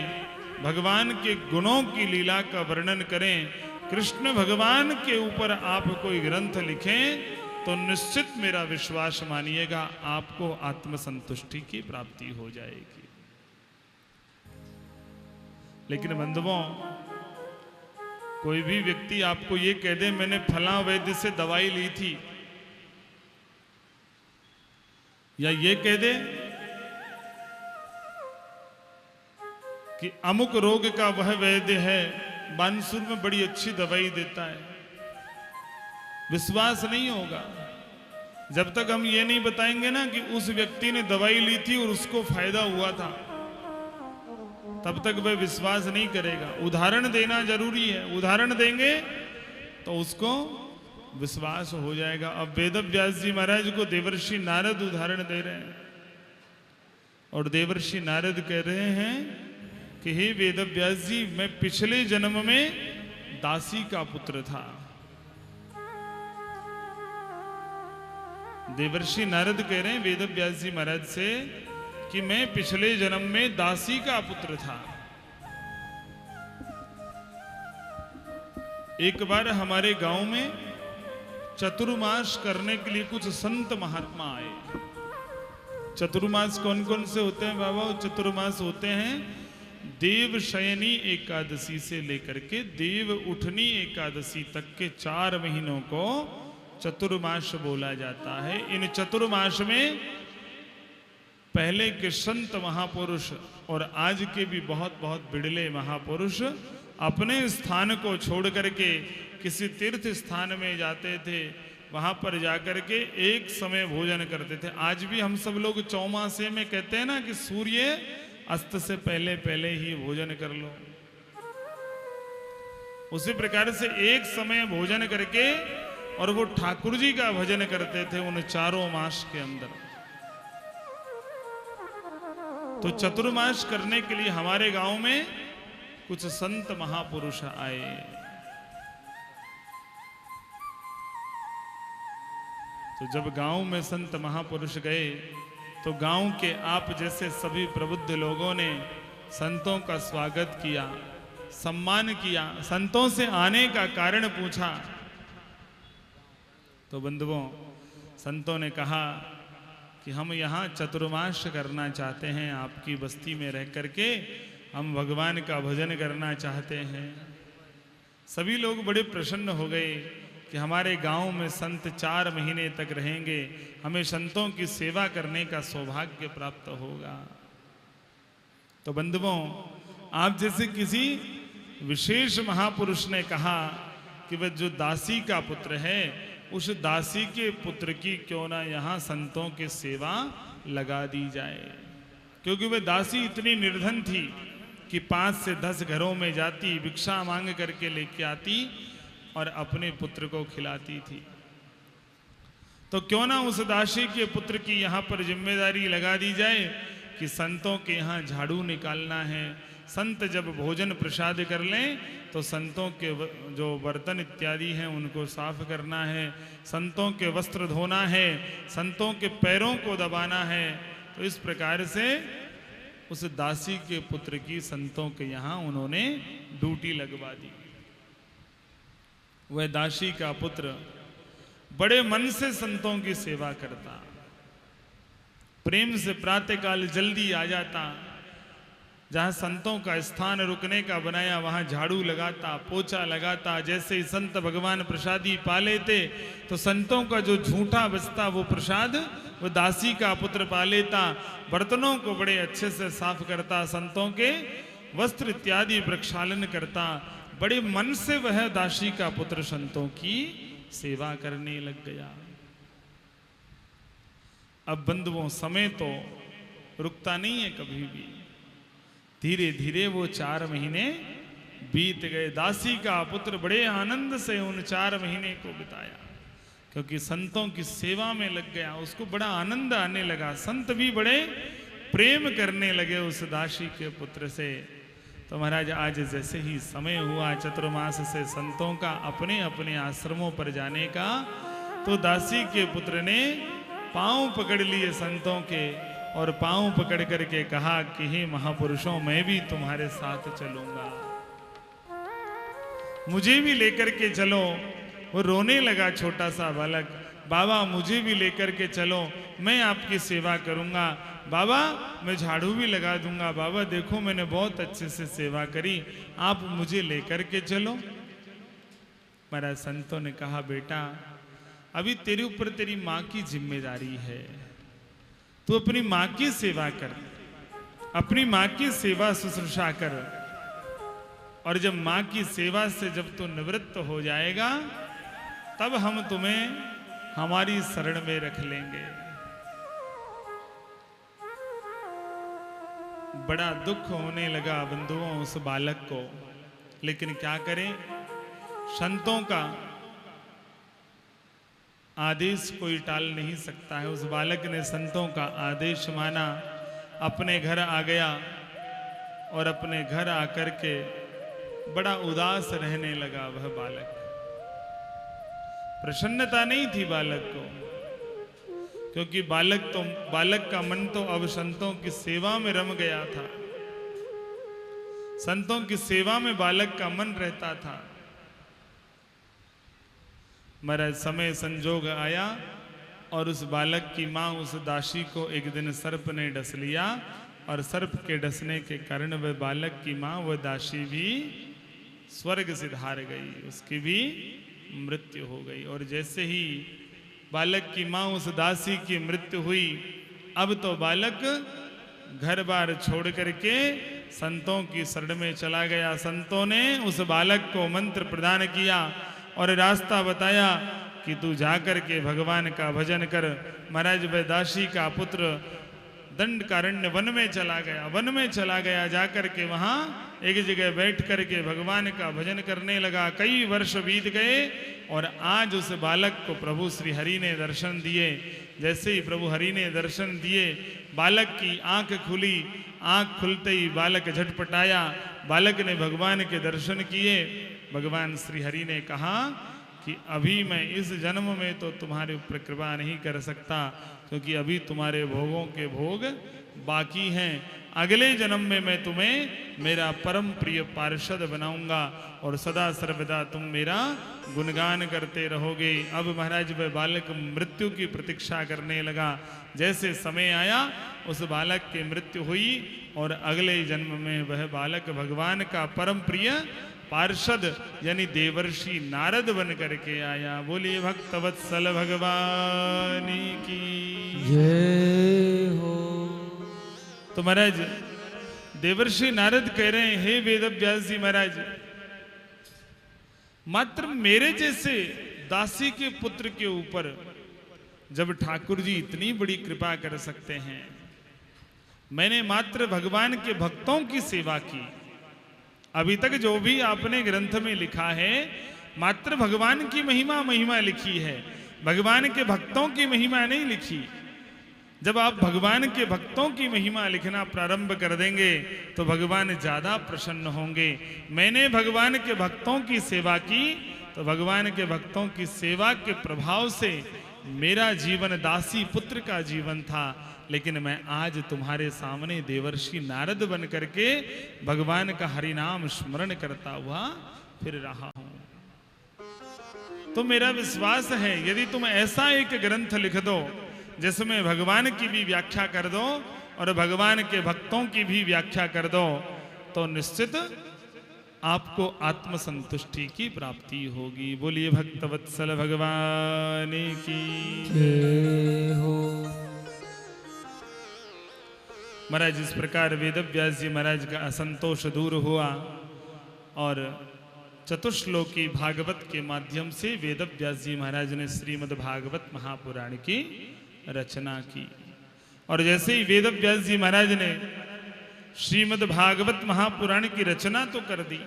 भगवान के गुणों की लीला का वर्णन करें। कृष्ण भगवान के ऊपर आप कोई ग्रंथ लिखें तो निश्चित मेरा विश्वास मानिएगा आपको आत्मसंतुष्टि की प्राप्ति हो जाएगी। लेकिन बंधुओं, कोई भी व्यक्ति आपको ये कह दे मैंने फलां वैद्य से दवाई ली थी, या ये कह दे कि अमुक रोग का वह वैद्य है, बानसूर में बड़ी अच्छी दवाई देता है, विश्वास नहीं होगा। जब तक हम ये नहीं बताएंगे ना कि उस व्यक्ति ने दवाई ली थी और उसको फायदा हुआ था, तब तक वह विश्वास नहीं करेगा। उदाहरण देना जरूरी है, उदाहरण देंगे तो उसको विश्वास हो जाएगा। अब वेद व्यास जी महाराज को देवर्षि नारद उदाहरण दे रहे हैं और देवर्षि नारद कह रहे हैं कि हे वेद व्यास जी, मैं पिछले जन्म में दासी का पुत्र था। देवर्षि नारद कह रहे हैं वेद व्यास जी महाराज से कि मैं पिछले जन्म में दासी का पुत्र था। एक बार हमारे गांव में चतुर्मास करने के लिए कुछ संत महात्मा आए। चतुर्मास कौन कौन से होते हैं बाबा? चतुर्मास होते हैं देव शयनी एकादशी से लेकर के देव उठनी एकादशी तक के 4 महीनों को चतुर्मास बोला जाता है। इन चतुर्मास में पहले के संत महापुरुष और आज के भी बहुत बहुत बिड़ले महापुरुष अपने स्थान को छोड़ करके किसी तीर्थ स्थान में जाते थे, वहां पर जाकर के एक समय भोजन करते थे। आज भी हम सब लोग चौमासे में कहते हैं ना कि सूर्य अस्त से पहले पहले ही भोजन कर लो। उसी प्रकार से एक समय भोजन करके और वो ठाकुर जी का भजन करते थे उन 4 मास के अंदर। तो चतुर्मास करने के लिए हमारे गांव में कुछ संत महापुरुष आए। तो जब गांव में संत महापुरुष गए तो गांव के आप जैसे सभी प्रबुद्ध लोगों ने संतों का स्वागत किया, सम्मान किया, संतों से आने का कारण पूछा। तो बंधुओं, संतों ने कहा कि हम यहाँ चतुर्मास करना चाहते हैं, आपकी बस्ती में रह करके हम भगवान का भजन करना चाहते हैं। सभी लोग बड़े प्रसन्न हो गए कि हमारे गांव में संत 4 महीने तक रहेंगे, हमें संतों की सेवा करने का सौभाग्य प्राप्त होगा। तो बंधुओं, आप जैसे किसी विशेष महापुरुष ने कहा कि वह जो दासी का पुत्र है उस दासी के पुत्र की क्यों ना यहाँ संतों की सेवा लगा दी जाए, क्योंकि वह दासी इतनी निर्धन थी कि 5 से 10 घरों में जाती, भिक्षा मांग करके लेके आती और अपने पुत्र को खिलाती थी। तो क्यों ना उस दासी के पुत्र की यहाँ पर जिम्मेदारी लगा दी जाए कि संतों के यहाँ झाड़ू निकालना है। संत जब भोजन प्रसाद कर लें तो संतों के जो बर्तन इत्यादि हैं उनको साफ करना है, संतों के वस्त्र धोना है, संतों के पैरों को दबाना है। तो इस प्रकार से उस दासी के पुत्र की संतों के यहाँ उन्होंने ड्यूटी लगवा दी। वह दासी का पुत्र बड़े मन से संतों की सेवा करता, प्रेम से प्रातःकाल जल्दी आ जाता, जहाँ संतों का स्थान रुकने का बनाया वहाँ झाड़ू लगाता, पोछा लगाता। जैसे ही संत भगवान प्रसादी पा लेते तो संतों का जो झूठा बचता वो प्रसाद वो दासी का पुत्र पा लेता। बर्तनों को बड़े अच्छे से साफ करता, संतों के वस्त्र इत्यादि प्रक्षालन करता। बड़े मन से वह दासी का पुत्र संतों की सेवा करने लग गया। अब बंधुओं, समय तो रुकता नहीं है कभी भी। धीरे धीरे वो 4 महीने बीत गए। दासी का पुत्र बड़े आनंद से उन 4 महीने को बिताया, क्योंकि संतों की सेवा में लग गया, उसको बड़ा आनंद आने लगा। संत भी बड़े प्रेम करने लगे उस दासी के पुत्र से। तो महाराज आज जैसे ही समय हुआ चतुर्मास से संतों का अपने अपने आश्रमों पर जाने का, तो दासी के पुत्र ने पांव पकड़ लिए संतों के और पांव पकड़ करके कहा कि हे महापुरुषों, मैं भी तुम्हारे साथ चलूंगा, मुझे भी लेकर के चलो। वो रोने लगा छोटा सा बालक, बाबा मुझे भी लेकर के चलो, मैं आपकी सेवा करूंगा, बाबा मैं झाड़ू भी लगा दूंगा, बाबा देखो मैंने बहुत अच्छे से सेवा करी, आप मुझे लेकर के चलो। महाराज संतों ने कहा बेटा अभी तेरे ऊपर तेरी माँ की जिम्मेदारी है, तू अपनी माँ की सेवा कर, अपनी माँ की सेवा शुश्रूषा कर, और जब माँ की सेवा से जब तू निवृत्त हो जाएगा तब हम तुम्हें हमारी शरण में रख लेंगे। बड़ा दुख होने लगा बंधुओं उस बालक को, लेकिन क्या करें, संतों का आदेश कोई टाल नहीं सकता है। उस बालक ने संतों का आदेश माना, अपने घर आ गया और अपने घर आकर के बड़ा उदास रहने लगा। वह बालक, प्रसन्नता नहीं थी बालक को, क्योंकि बालक का मन तो अब संतों की सेवा में रम गया था। संतों की सेवा में बालक का मन रहता था। महाराज समय संजोग आया और उस बालक की मां उस दासी को एक दिन सर्प ने डस लिया, और सर्प के डसने के कारण वह बालक की मां वह दासी भी स्वर्ग सिधार गई, उसकी भी मृत्यु हो गई। और जैसे ही बालक की मां उस दासी की मृत्यु हुई, अब तो बालक घर बार छोड़ करके संतों की शरण में चला गया। संतों ने उस बालक को मंत्र प्रदान किया और रास्ता बताया कि तू जाकर के भगवान का भजन कर। महाराज वह दासी का पुत्र दंडकारण्य वन में चला गया, वन में चला गया, जाकर के वहां एक जगह बैठ करके भगवान का भजन करने लगा। कई वर्ष बीत गए और आज उस बालक को प्रभु श्री हरि ने दर्शन दिए। जैसे ही प्रभु हरि ने दर्शन दिए, बालक की आंख खुली, आंख खुलते ही बालक झटपटाया, बालक ने भगवान के दर्शन किए। भगवान श्री हरि ने कहा कि अभी मैं इस जन्म में तो तुम्हारे ऊपर कृपा नहीं कर सकता, क्योंकि अभी तुम्हारे भोगों के भोग बाकी हैं। अगले जन्म में मैं तुम्हें मेरा परम प्रिय पार्षद बनाऊंगा और सदा सर्वदा तुम मेरा गुणगान करते रहोगे। अब महाराज वह बालक मृत्यु की प्रतीक्षा करने लगा। जैसे समय आया उस बालक की मृत्यु हुई और अगले जन्म में वह बालक भगवान का परम प्रिय पार्षद यानी देवर्षि नारद बन करके आया। बोलिए भक्तवत्सल भगवान की जय हो। तो महाराज देवर्षि नारद कह रहे हैं, हे वेदव्यास जी महाराज, मात्र मेरे जैसे दासी के पुत्र के ऊपर जब ठाकुर जी इतनी बड़ी कृपा कर सकते हैं, मैंने मात्र भगवान के भक्तों की सेवा की। अभी तक जो भी आपने ग्रंथ में लिखा है मात्र भगवान की महिमा लिखी है, भगवान के भक्तों की महिमा नहीं लिखी। जब आप भगवान के भक्तों की महिमा लिखना प्रारंभ कर देंगे तो भगवान ज्यादा प्रसन्न होंगे। मैंने भगवान के भक्तों की सेवा की तो भगवान के भक्तों की सेवा के प्रभाव से मेरा जीवन दासी पुत्र का जीवन था, लेकिन मैं आज तुम्हारे सामने देवर्षि नारद बन करके भगवान का हरिनाम स्मरण करता हुआ फिर रहा हूं। तो मेरा विश्वास है यदि तुम ऐसा एक ग्रंथ लिख दो जिसमें भगवान की भी व्याख्या कर दो और भगवान के भक्तों की भी व्याख्या कर दो, तो निश्चित आपको आत्मसंतुष्टि की प्राप्ति होगी। बोलिए भक्तवत्सल भगवान की जय हो। महाराज इस प्रकार वेदव्यास जी महाराज का असंतोष दूर हुआ और चतुश्लोकी भागवत के माध्यम से वेदव्यास जी महाराज ने श्रीमद् भागवत महापुराण की रचना की। और जैसे ही वेदव्यास जी महाराज ने श्रीमद् भागवत महापुराण की रचना तो कर दी,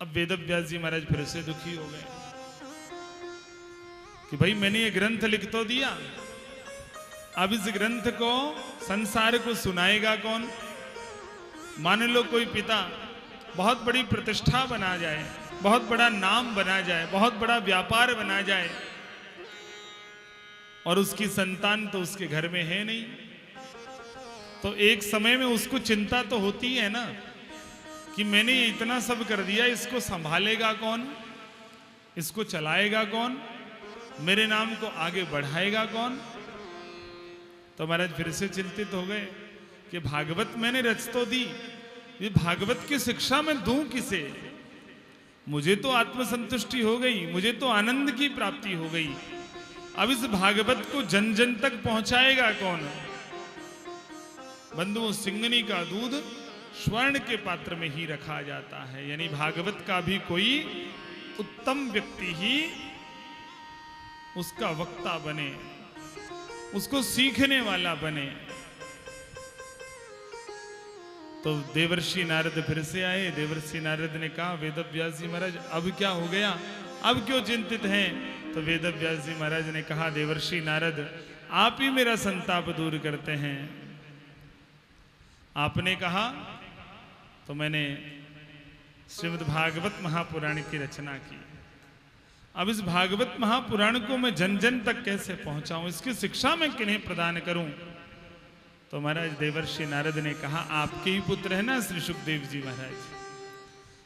अब वेदव्यास जी महाराज फिर से दुखी हो गए कि भाई मैंने ये ग्रंथ लिख तो दिया, अब इस ग्रंथ को संसार को सुनाएगा कौन? मान लो कोई पिता बहुत बड़ी प्रतिष्ठा बना जाए, बहुत बड़ा नाम बना जाए, बहुत बड़ा व्यापार बना जाए, और उसकी संतान तो उसके घर में है नहीं, तो एक समय में उसको चिंता तो होती है ना कि मैंने ये इतना सब कर दिया, इसको संभालेगा कौन, इसको चलाएगा कौन, मेरे नाम को आगे बढ़ाएगा कौन? तो महाराज फिर से चिंतित हो गए कि भागवत मैंने रच तो दी, ये भागवत की शिक्षा मैं दूं किसे? मुझे तो आत्मसंतुष्टि हो गई, मुझे तो आनंद की प्राप्ति हो गई, अब इस भागवत को जन जन तक पहुंचाएगा कौन? बंधुओं, सिंगनी का दूध स्वर्ण के पात्र में ही रखा जाता है, यानी भागवत का भी कोई उत्तम व्यक्ति ही उसका वक्ता बने, उसको सीखने वाला बने। तो देवर्षि नारद फिर से आए। देवर्षि नारद ने कहा, वेदव्यास जी महाराज अब क्या हो गया, अब क्यों चिंतित हैं? तो वेदव्यास जी महाराज ने कहा, देवर्षि नारद आप ही मेरा संताप दूर करते हैं। आपने कहा तो मैंने श्रीमद् भागवत महापुराण की रचना की। अब इस भागवत महापुराण को मैं जन जन तक कैसे पहुंचाऊं, इसकी शिक्षा मैं किन्हें प्रदान करूं? तो महाराज देवर्षि नारद ने कहा, आपके ही पुत्र है ना श्री सुखदेव जी महाराज,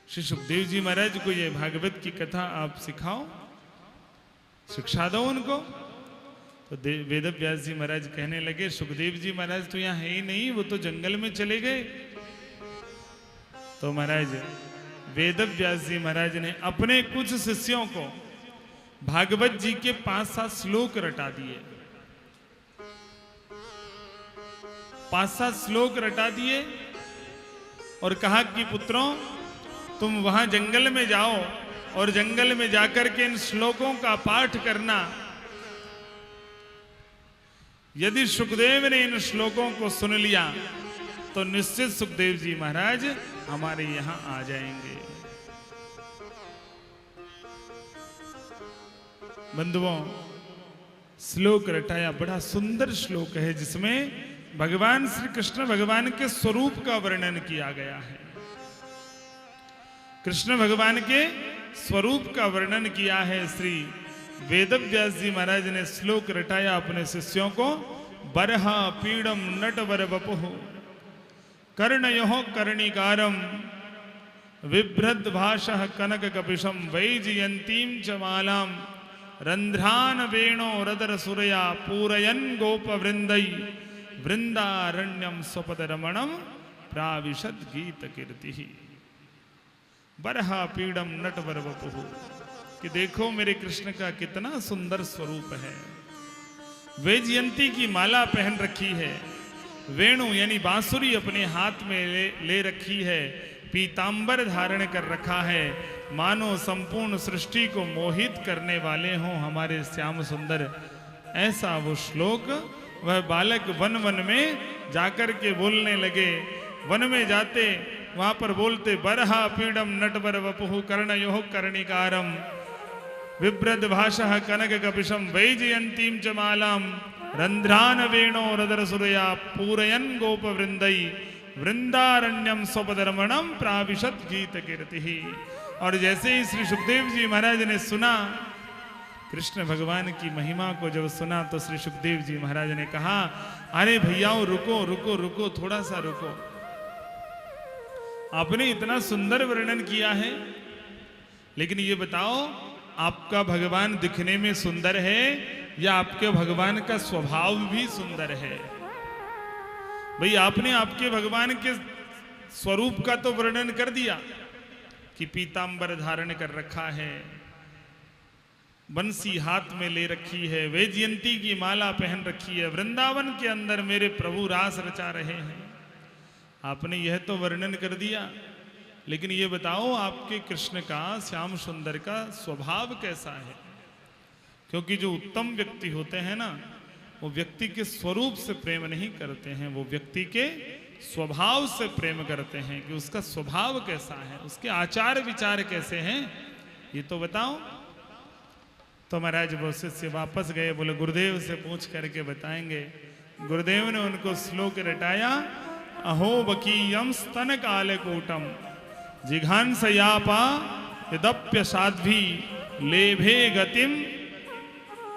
श्री सुखदेव जी महाराज को ये भागवत की कथा आप सिखाओ, शिक्षा दो उनको। तो वेदव्यास जी महाराज कहने लगे, सुखदेव जी महाराज तो यहाँ है ही नहीं, वो तो जंगल में चले गए। तो महाराज वेदव्यास जी महाराज ने अपने कुछ शिष्यों को भागवत जी के 5-7 श्लोक रटा दिए, 5-7 श्लोक रटा दिए और कहा कि पुत्रों तुम वहां जंगल में जाओ और जंगल में जाकर के इन श्लोकों का पाठ करना। यदि सुखदेव ने इन श्लोकों को सुन लिया तो निश्चित सुखदेव जी महाराज हमारे यहां आ जाएंगे। बंधुओं, श्लोक रटाया, बड़ा सुंदर श्लोक है जिसमें भगवान श्री कृष्ण भगवान के स्वरूप का वर्णन किया गया है। कृष्ण भगवान के स्वरूप का वर्णन किया है। श्री वेदव्यास जी महाराज ने श्लोक रटाया अपने शिष्यों को, बरहा पीड़म नटवर वपुः कर्णयोः कर्णिकारम विभ्रद भाषः कनक कपिशम वैजयंतीं च मालाम रंध्रान वेणो रदर सुरया पूरयन गोप वृंदई वृंदारण्यम स्वपद रमणम प्राविशद गीत कीर्ति। बरहा पीड़म नटवर वपुः, कि देखो मेरे कृष्ण का कितना सुंदर स्वरूप है। वैजयंती की माला पहन रखी है, वेणु यानी बांसुरी अपने हाथ में ले रखी है, पीतांबर धारण कर रखा है, मानो संपूर्ण सृष्टि को मोहित करने वाले हों हमारे श्याम सुंदर। ऐसा वो श्लोक वह बालक वन वन में जाकर के बोलने लगे। वन में जाते वहां पर बोलते, बरहा पीड़म नटवर वपुः कर्णयोः कर्णिकारम विभ्रद भाषः कनक कपिशम वैजयंतीं च मालाम रंध्रान वेणो रदर सुरया पूरयन गोप वृंदई वृंदारण्यम स्वपदरमणम प्राविशत गीत कीर्ति। और जैसे ही श्री सुखदेव जी महाराज ने सुना कृष्ण भगवान की महिमा को, जब सुना तो श्री सुखदेव जी महाराज ने कहा, अरे भैयाओ रुको रुको रुको, थोड़ा सा रुको। आपने इतना सुंदर वर्णन किया है, लेकिन ये बताओ आपका भगवान दिखने में सुंदर है या आपके भगवान का स्वभाव भी सुंदर है? भाई आपने आपके भगवान के स्वरूप का तो वर्णन कर दिया कि पीतांबर धारण कर रखा है, बंसी हाथ में ले रखी है, वैजयंती की माला पहन रखी है, वृंदावन के अंदर मेरे प्रभु रास रचा रहे हैं। आपने यह तो वर्णन कर दिया, लेकिन ये बताओ आपके कृष्ण का, श्याम सुंदर का स्वभाव कैसा है? क्योंकि जो उत्तम व्यक्ति होते हैं ना, वो व्यक्ति के स्वरूप से प्रेम नहीं करते हैं, वो व्यक्ति के स्वभाव से प्रेम करते हैं कि उसका स्वभाव कैसा है, उसके आचार विचार कैसे हैं, ये तो बताओ। तो महाराज वो शिष्य वापस गए, बोले गुरुदेव से पूछ करके बताएंगे। गुरुदेव ने उनको श्लोक रटाया, अहो बकीयम स्तन कालकूटम जिघांसयापा यदप्य साध्वी लेभे गतिम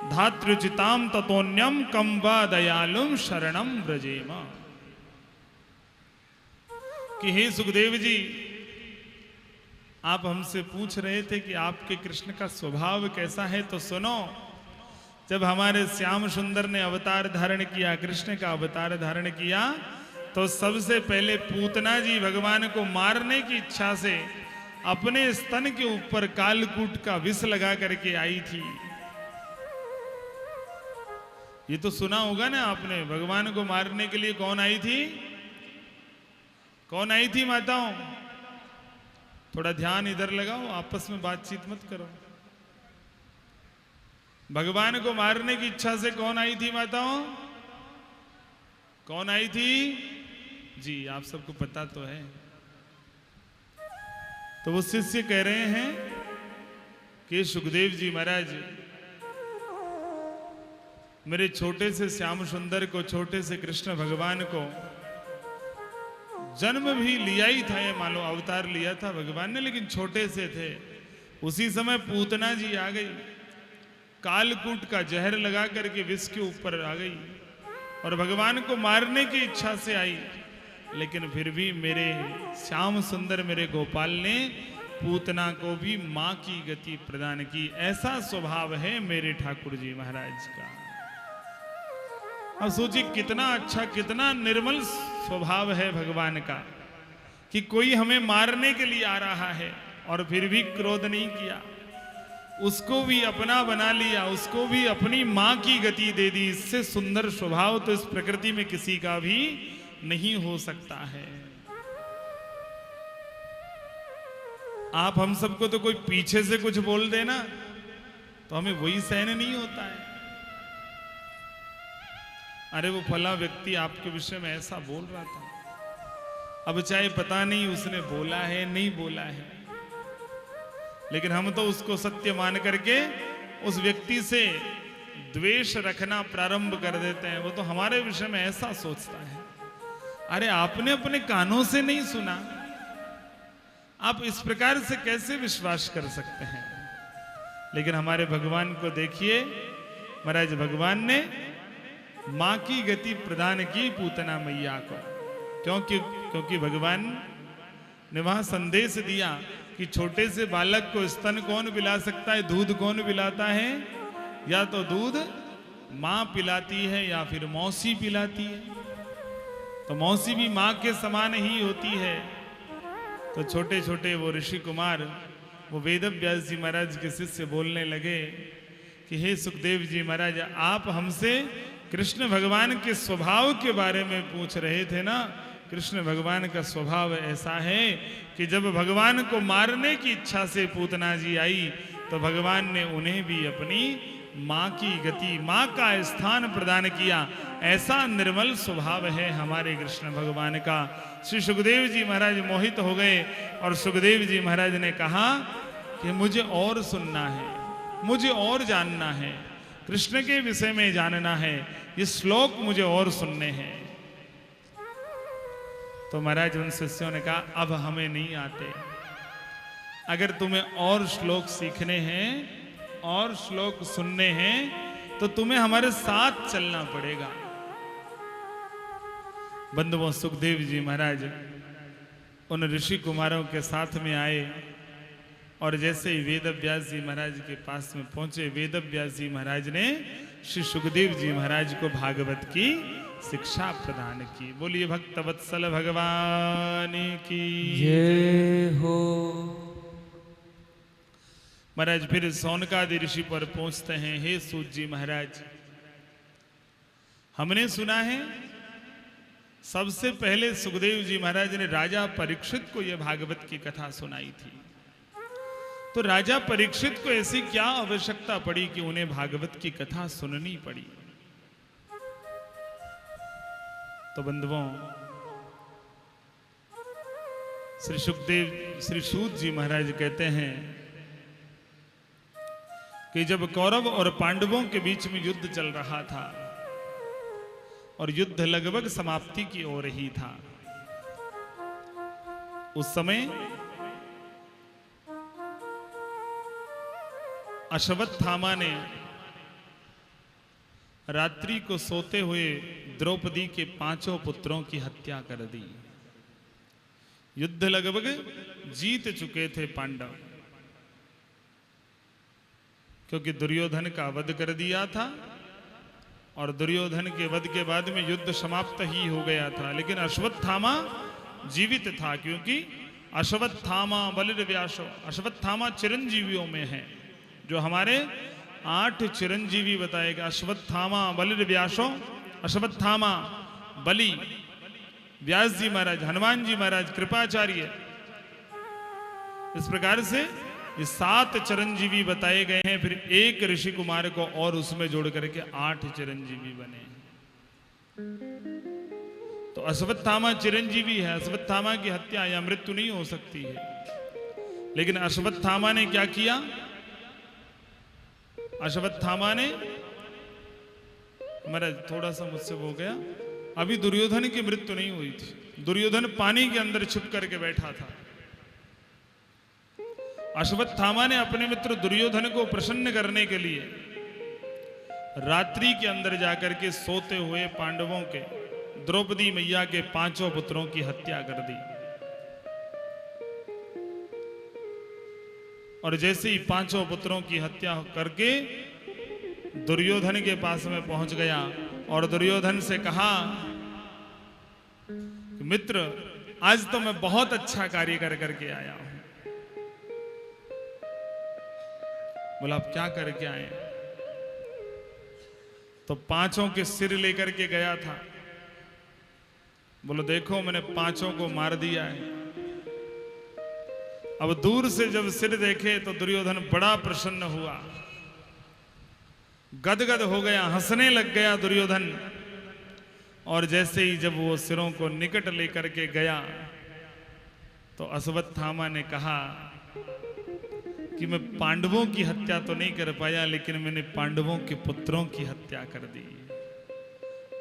धातृचिताम ततोन्यम कम वा दयालुम शरणम व्रजेम। कि हे सुखदेव जी, आप हमसे पूछ रहे थे कि आपके कृष्ण का स्वभाव कैसा है, तो सुनो। जब हमारे श्याम सुंदर ने अवतार धारण किया, कृष्ण का अवतार धारण किया, तो सबसे पहले पूतना जी भगवान को मारने की इच्छा से अपने स्तन के ऊपर कालकूट का विष लगा करके आई थी। ये तो सुना होगा ना आपने, भगवान को मारने के लिए कौन आई थी? कौन आई थी माताओं? थोड़ा ध्यान इधर लगाओ, आपस में बातचीत मत करो। भगवान को मारने की इच्छा से कौन आई थी माताओं? कौन आई थी? जी आप सबको पता तो है। तो वो शिष्य कह रहे हैं कि सुखदेव जी महाराज, मेरे छोटे से श्याम सुंदर को, छोटे से कृष्ण भगवान को जन्म भी लिया ही था, ये मान लो अवतार लिया था भगवान ने, लेकिन छोटे से थे। उसी समय पूतना जी आ गई, कालकूट का जहर लगा करके विष के ऊपर आ गई और भगवान को मारने की इच्छा से आई। लेकिन फिर भी मेरे श्याम सुंदर, मेरे गोपाल ने पूतना को भी मां की गति प्रदान की। ऐसा स्वभाव है मेरे ठाकुर जी महाराज का। अब सोचिए कितना अच्छा, कितना निर्मल स्वभाव है भगवान का कि कोई हमें मारने के लिए आ रहा है और फिर भी क्रोध नहीं किया, उसको भी अपना बना लिया, उसको भी अपनी मां की गति दे दी। इससे सुंदर स्वभाव तो इस प्रकृति में किसी का भी नहीं हो सकता है। आप हम सबको तो कोई पीछे से कुछ बोल देना तो हमें वही सहन नहीं होता है। अरे वो फला व्यक्ति आपके विषय में ऐसा बोल रहा था, अब चाहे पता नहीं उसने बोला है नहीं बोला है, लेकिन हम तो उसको सत्य मान करके उस व्यक्ति से द्वेष रखना प्रारंभ कर देते हैं। वो तो हमारे विषय में ऐसा सोचता है। अरे आपने अपने कानों से नहीं सुना, आप इस प्रकार से कैसे विश्वास कर सकते हैं? लेकिन हमारे भगवान को देखिए महाराज, भगवान ने मां की गति प्रदान की पूतना मैया को। क्योंकि भगवान ने वहां संदेश दिया कि छोटे से बालक को स्तन कौन पिला सकता है, दूध कौन पिलाता है? या तो दूध मां पिलाती है या फिर मौसी पिलाती है। तो मौसी भी मां के समान ही होती है। तो छोटे छोटे वो ऋषि कुमार, वो वेद व्यास जी महाराज के शिष्य बोलने लगे कि हे सुखदेव जी महाराज, आप हमसे कृष्ण भगवान के स्वभाव के बारे में पूछ रहे थे ना। कृष्ण भगवान का स्वभाव ऐसा है कि जब भगवान को मारने की इच्छा से पूतना जी आई तो भगवान ने उन्हें भी अपनी मां की गति, मां का स्थान प्रदान किया। ऐसा निर्मल स्वभाव है हमारे कृष्ण भगवान का। श्री सुखदेव जी महाराज मोहित हो गए और सुखदेव जी महाराज ने कहा कि मुझे और सुनना है, मुझे और जानना है, कृष्ण के विषय में जानना है, ये श्लोक मुझे और सुनने हैं। तो महाराज उन शिष्यों ने कहा अब हमें नहीं आते, अगर तुम्हें और श्लोक सीखने हैं और श्लोक सुनने हैं तो तुम्हें हमारे साथ चलना पड़ेगा। बंधुओं, सुखदेव जी महाराज उन ऋषि कुमारों के साथ में आए और जैसे ही वेद व्यास जी महाराज के पास में पहुंचे, वेद व्यास जी महाराज ने श्री सुखदेव जी महाराज को भागवत की शिक्षा प्रदान की। बोलिए भक्त वत्सल भगवान की जय हो। महाराज फिर सौनकादि ऋषि पर पहुंचते हैं। हे सूत जी महाराज, हमने सुना है सबसे पहले सुखदेव जी महाराज ने राजा परीक्षित को यह भागवत की कथा सुनाई थी। तो राजा परीक्षित को ऐसी क्या आवश्यकता पड़ी कि उन्हें भागवत की कथा सुननी पड़ी? तो बंधुओं, श्री सुखदेव श्री सूत जी महाराज कहते हैं कि जब कौरव और पांडवों के बीच में युद्ध चल रहा था और युद्ध लगभग समाप्ति की ओर ही था, उस समय अश्वत्थामा ने रात्रि को सोते हुए द्रौपदी के 5 पुत्रों की हत्या कर दी। युद्ध लगभग जीत चुके थे पांडव, क्योंकि दुर्योधन का वध कर दिया था और दुर्योधन के वध के बाद में युद्ध समाप्त ही हो गया था। लेकिन अश्वत्थामा जीवित था, क्योंकि अश्वत्थामा बलिर्व्यासो, अश्वत्थामा चिरंजीवियों में है, जो हमारे 8 चिरंजीवी बताएगा। अश्वत्थामा बलिर्व्यासो, अश्वत्थामा बलि, व्यास जी महाराज, हनुमान जी महाराज, कृपाचार्य, इस प्रकार से ये 7 चिरंजीवी बताए गए हैं। फिर एक ऋषि कुमार को और उसमें जोड़ करके 8 चिरंजीवी बने। तो अश्वत्थामा चिरंजीवी है, अश्वत्थामा की हत्या या मृत्यु नहीं हो सकती है। लेकिन अश्वत्थामा ने क्या किया? अश्वत्थामा ने, महाराज थोड़ा सा मुझसे हो गया, अभी दुर्योधन की मृत्यु नहीं हुई थी। दुर्योधन पानी के अंदर छुप करके बैठा था। अश्वत्थामा ने अपने मित्र दुर्योधन को प्रसन्न करने के लिए रात्रि के अंदर जाकर के सोते हुए पांडवों के, द्रौपदी मैया के 5 पुत्रों की हत्या कर दी। और जैसे ही 5 पुत्रों की हत्या करके दुर्योधन के पास में पहुंच गया और दुर्योधन से कहा, मित्र आज तो मैं बहुत अच्छा कार्य कर करके आया हूं। बोला आप क्या करके आए? तो 5 के सिर लेकर के गया था। बोलो देखो मैंने 5 को मार दिया है। अब दूर से जब सिर देखे तो दुर्योधन बड़ा प्रसन्न हुआ, गदगद हो गया, हंसने लग गया दुर्योधन। और जैसे ही जब वो सिरों को निकट लेकर के गया तो अश्वत्थामा ने कहा कि मैं पांडवों की हत्या तो नहीं कर पाया, लेकिन मैंने पांडवों के पुत्रों की हत्या कर दी।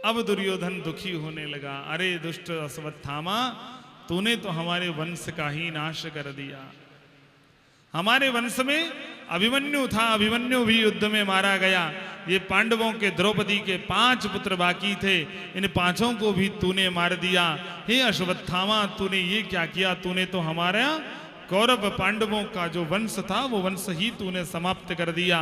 अब दुर्योधन दुखी होने लगा, अरे दुष्ट अश्वत्थामा, तूने तो हमारे वंश का ही नाश कर दिया। हमारे वंश में अभिमन्यु था, अभिमन्यु भी युद्ध में मारा गया। ये पांडवों के, द्रौपदी के 5 पुत्र बाकी थे, इन 5 को भी तूने मार दिया। हे अश्वत्थामा, तूने ये क्या किया? तूने तो हमारा कौरव पांडवों का जो वंश था वो वंश ही तूने समाप्त कर दिया।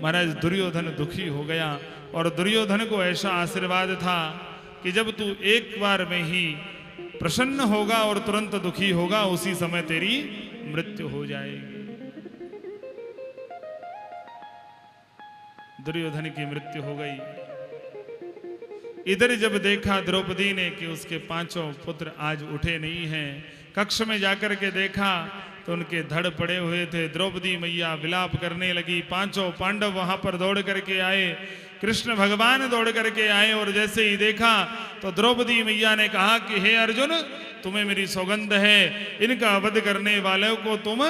महाराज दुर्योधन दुखी हो गया और दुर्योधन को ऐसा आशीर्वाद था कि जब तू एक बार में ही प्रसन्न होगा और तुरंत दुखी होगा, उसी समय तेरी मृत्यु हो जाएगी। दुर्योधन की मृत्यु हो गई। इधर जब देखा द्रौपदी ने कि उसके 5 पुत्र आज उठे नहीं हैं, कक्ष में जाकर के देखा तो उनके धड़ पड़े हुए थे। द्रौपदी मैया विलाप करने लगी। 5 पांडव वहां पर दौड़ करके आए, कृष्ण भगवान दौड़ करके आए और जैसे ही देखा तो द्रौपदी मैया ने कहा कि हे अर्जुन, तुम्हें मेरी सौगंध है, इनका वध करने वालों को तुम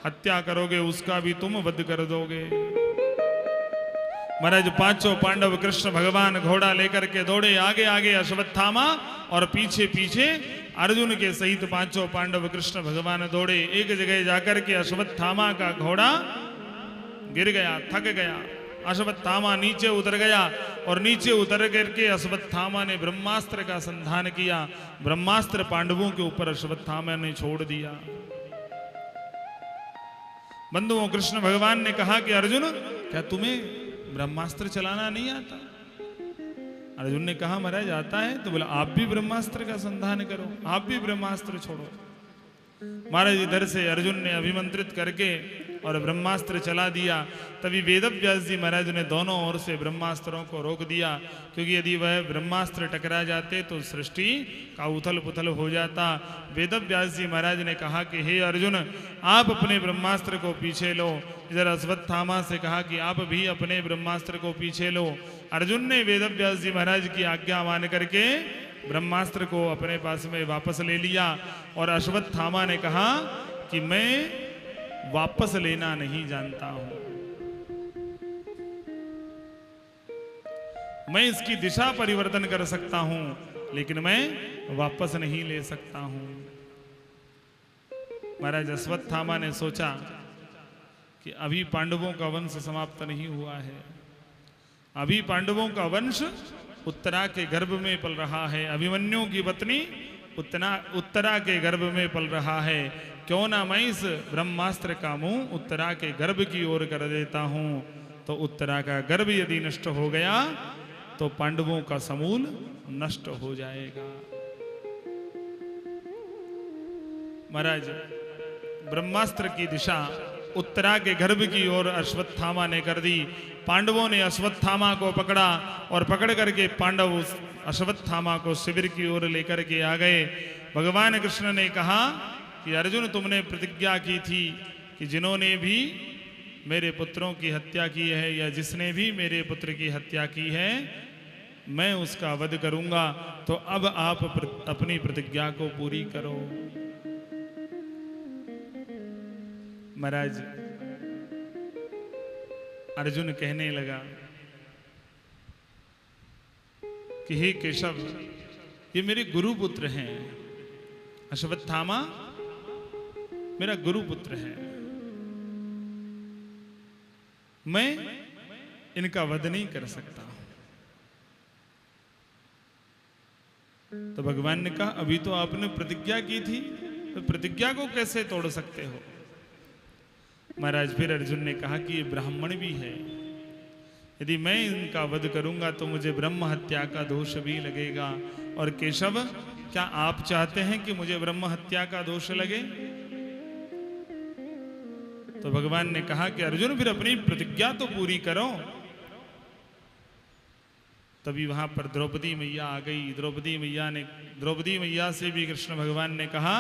हत्या करोगे, उसका भी तुम वध कर दोगे। महाराज 5 पांडव कृष्ण भगवान घोड़ा लेकर के दौड़े, आगे आगे अश्वत्थामा और पीछे पीछे अर्जुन के सहित 5 पांडव कृष्ण भगवान दौड़े। एक जगह जाकर के अश्वत्थामा का घोड़ा गिर गया, थक गया। अश्वत्थामा नीचे उतर गया और नीचे उतर करके अश्वत्थामा ने ब्रह्मास्त्र का संधान किया। ब्रह्मास्त्र पांडवों के ऊपर अश्वत्थामा ने छोड़ दिया। बंधुओं, कृष्ण भगवान ने कहा कि अर्जुन, क्या तुम्हें ब्रह्मास्त्र चलाना नहीं आता? अर्जुन ने कहा महाराज आता है। तो बोला आप भी ब्रह्मास्त्र का संधान करो, आप भी ब्रह्मास्त्र छोड़ो। महाराज इधर से अर्जुन ने अभिमंत्रित करके और ब्रह्मास्त्र चला दिया। तभी वेदव्यास जी महाराज ने दोनों ओर से ब्रह्मास्त्रों को रोक दिया, क्योंकि यदि वह ब्रह्मास्त्र टकरा जाते तो सृष्टि का उथल पुथल हो जाता। वेदव्यास जी महाराज ने कहा कि हे अर्जुन, आप अपने ब्रह्मास्त्र को पीछे लो। इधर अश्वत्थामा से कहा कि आप भी अपने ब्रह्मास्त्र को पीछे लो। अर्जुन ने वेदव्यास जी महाराज की आज्ञा मान करके ब्रह्मास्त्र को अपने पास में वापस ले लिया और अश्वत्थामा ने कहा कि मैं वापस लेना नहीं जानता हूं, मैं इसकी दिशा परिवर्तन कर सकता हूं लेकिन मैं वापस नहीं ले सकता हूं। महाराज अश्वत्थामा ने सोचा कि अभी पांडवों का वंश समाप्त नहीं हुआ है, अभी पांडवों का वंश उत्तरा के गर्भ में पल रहा है, अभिमन्यु की पत्नी उत्तरा के गर्भ में पल रहा है, क्यों ना मैं इस ब्रह्मास्त्र का मुंह उत्तरा के गर्भ की ओर कर देता हूं। तो उत्तरा का गर्भ यदि नष्ट हो गया तो पांडवों का समूल नष्ट हो जाएगा। महाराज ब्रह्मास्त्र की दिशा उत्तरा के गर्भ की ओर अश्वत्थामा ने कर दी। पांडवों ने अश्वत्थामा को पकड़ा और पकड़ करके पांडव उस अश्वत्थामा को शिविर की ओर लेकर के आ गए। भगवान कृष्ण ने कहा कि अर्जुन, तुमने प्रतिज्ञा की थी कि जिन्होंने भी मेरे पुत्रों की हत्या की है या जिसने भी मेरे पुत्र की हत्या की है मैं उसका वध करूंगा, तो अब आप अपनी प्रतिज्ञा को पूरी करो। महाराज अर्जुन कहने लगा कि हे केशव, ये मेरे गुरुपुत्र हैं, अश्वत्थामा मेरा गुरुपुत्र है, मैं इनका वध नहीं कर सकता। तो भगवान ने कहा, अभी तो आपने प्रतिज्ञा की थी, तो प्रतिज्ञा को कैसे तोड़ सकते हो। महाराज फिर अर्जुन ने कहा कि ये ब्राह्मण भी है, यदि मैं इनका वध करूंगा तो मुझे ब्रह्म हत्या का दोष भी लगेगा। और केशव, क्या आप चाहते हैं कि मुझे ब्रह्म हत्या का दोष लगे? तो भगवान ने कहा कि अर्जुन, फिर अपनी प्रतिज्ञा तो पूरी करो। तभी वहां पर द्रौपदी मैया आ गई। द्रौपदी मैया से भी कृष्ण भगवान ने कहा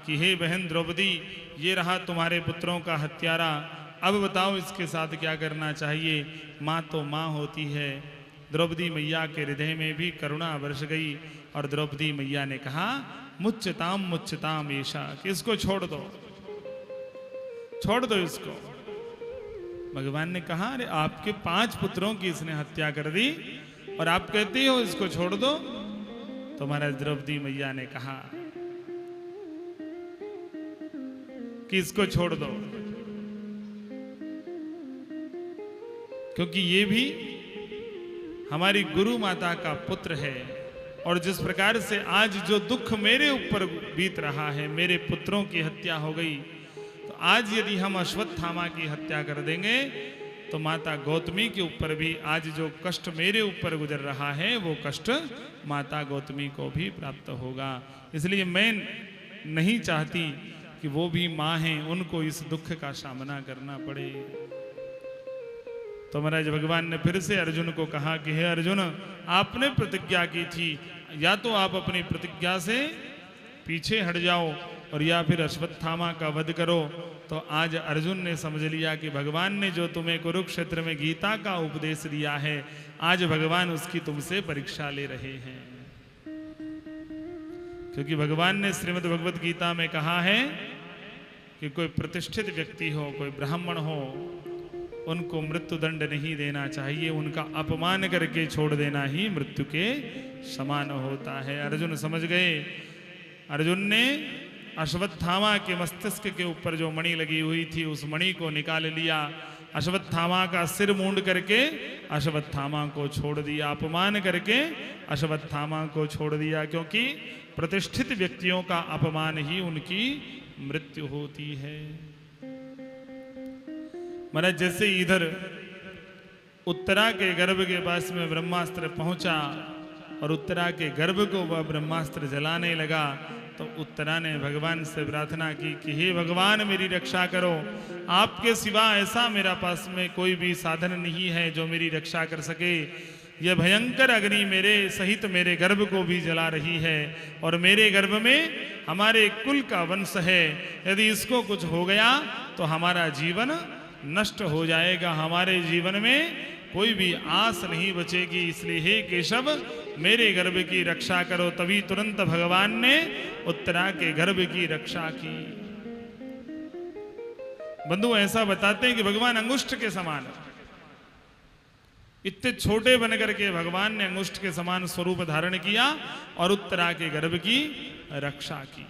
कि हे बहन द्रौपदी, ये रहा तुम्हारे पुत्रों का हत्यारा, अब बताओ इसके साथ क्या करना चाहिए। माँ तो माँ होती है। द्रौपदी मैया के हृदय में भी करुणा बरस गई और द्रौपदी मैया ने कहा, मुच्यताम ऐशा, कि इसको छोड़ दो, छोड़ दो इसको। भगवान ने कहा, अरे आपके 5 पुत्रों की इसने हत्या कर दी और आप कहते हो इसको छोड़ दो। तो महाराज द्रौपदी मैया ने कहा कि इसको छोड़ दो, क्योंकि ये भी हमारी गुरु माता का पुत्र है। और जिस प्रकार से आज जो दुख मेरे ऊपर बीत रहा है, मेरे पुत्रों की हत्या हो गई, तो आज यदि हम अश्वत्थामा की हत्या कर देंगे तो माता गौतमी के ऊपर भी आज जो कष्ट मेरे ऊपर गुजर रहा है वो कष्ट माता गौतमी को भी प्राप्त होगा। इसलिए मैं नहीं चाहती कि वो भी माँ हैं, उनको इस दुख का सामना करना पड़े। तो महाराज भगवान ने फिर से अर्जुन को कहा कि हे अर्जुन, आपने प्रतिज्ञा की थी, या तो आप अपनी प्रतिज्ञा से पीछे हट जाओ और या फिर अश्वत्थामा का वध करो। तो आज अर्जुन ने समझ लिया कि भगवान ने जो तुम्हें कुरुक्षेत्र में गीता का उपदेश दिया है, आज भगवान उसकी तुमसे परीक्षा ले रहे हैं। क्योंकि भगवान ने श्रीमद् भगवद गीता में कहा है कि कोई प्रतिष्ठित व्यक्ति हो, कोई ब्राह्मण हो, उनको मृत्यु दंड नहीं देना चाहिए, उनका अपमान करके छोड़ देना ही मृत्यु के समान होता है। अर्जुन समझ गए। अर्जुन ने अश्वत्थामा के मस्तिष्क के ऊपर जो मणि लगी हुई थी उस मणि को निकाल लिया, अश्वत्थामा का सिर मूंड करके अश्वत्थामा को छोड़ दिया, अपमान करके अश्वत्थामा को छोड़ दिया। क्योंकि प्रतिष्ठित व्यक्तियों का अपमान ही उनकी मृत्यु होती है। महाराज जैसे इधर उत्तरा के गर्भ के पास में ब्रह्मास्त्र पहुंचा और उत्तरा के गर्भ को वह ब्रह्मास्त्र जलाने लगा, तो उत्तरा ने भगवान से प्रार्थना की कि हे भगवान मेरी रक्षा करो, आपके सिवा ऐसा मेरा पास में कोई भी साधन नहीं है जो मेरी रक्षा कर सके। यह भयंकर अग्नि मेरे सहित मेरे गर्भ को भी जला रही है और मेरे गर्भ में हमारे कुल का वंश है, यदि इसको कुछ हो गया तो हमारा जीवन नष्ट हो जाएगा, हमारे जीवन में कोई भी आस नहीं बचेगी। इसलिए हे केशव मेरे गर्भ की रक्षा करो। तभी तुरंत भगवान ने उत्तरा के गर्भ की रक्षा की। बंधु ऐसा बताते हैं कि भगवान अंगुष्ठ के समान, इतने छोटे बनकर के भगवान ने अंगुष्ठ के समान स्वरूप धारण किया और उत्तरा के गर्भ की रक्षा की।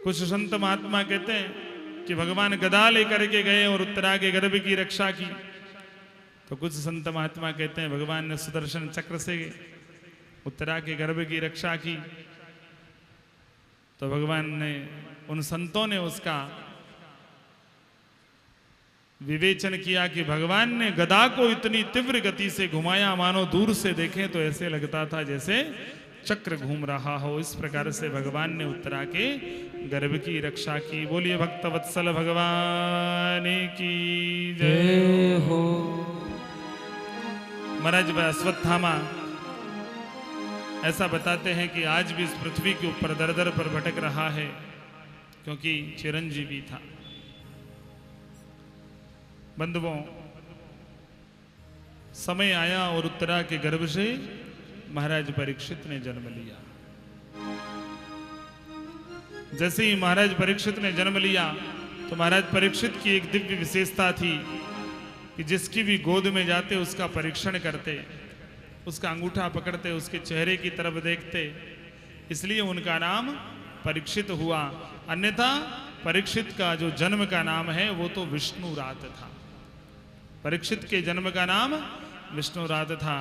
कुछ संत महात्मा कहते हैं कि भगवान गदा लेकर के गए और उत्तरा के गर्भ की रक्षा की। तो कुछ संत महात्मा कहते हैं भगवान ने सुदर्शन चक्र से उत्तरा के गर्भ की रक्षा की। तो भगवान ने, उन संतों ने उसका विवेचन किया कि भगवान ने गदा को इतनी तीव्र गति से घुमाया, मानो दूर से देखें तो ऐसे लगता था जैसे चक्र घूम रहा हो। इस प्रकार से भगवान ने उत्तरा के गर्भ की रक्षा की। बोलिए भक्त वत्सल भगवान की जय हो। महाराज अश्वत्थामा ऐसा बताते हैं कि आज भी इस पृथ्वी के ऊपर दर दर पर भटक रहा है, क्योंकि चिरंजीवी था। बंधुओं, समय आया और उत्तरा के गर्भ से महाराज परीक्षित ने जन्म लिया। जैसे ही महाराज परीक्षित ने जन्म लिया तो महाराज परीक्षित की एक दिव्य विशेषता थी कि जिसकी भी गोद में जाते उसका परीक्षण करते, उसका अंगूठा पकड़ते, उसके चेहरे की तरफ देखते। इसलिए उनका नाम परीक्षित हुआ। अन्यथा परीक्षित का जो जन्म का नाम है वो तो विष्णुरात था। परीक्षित के जन्म का नाम विष्णुरात था।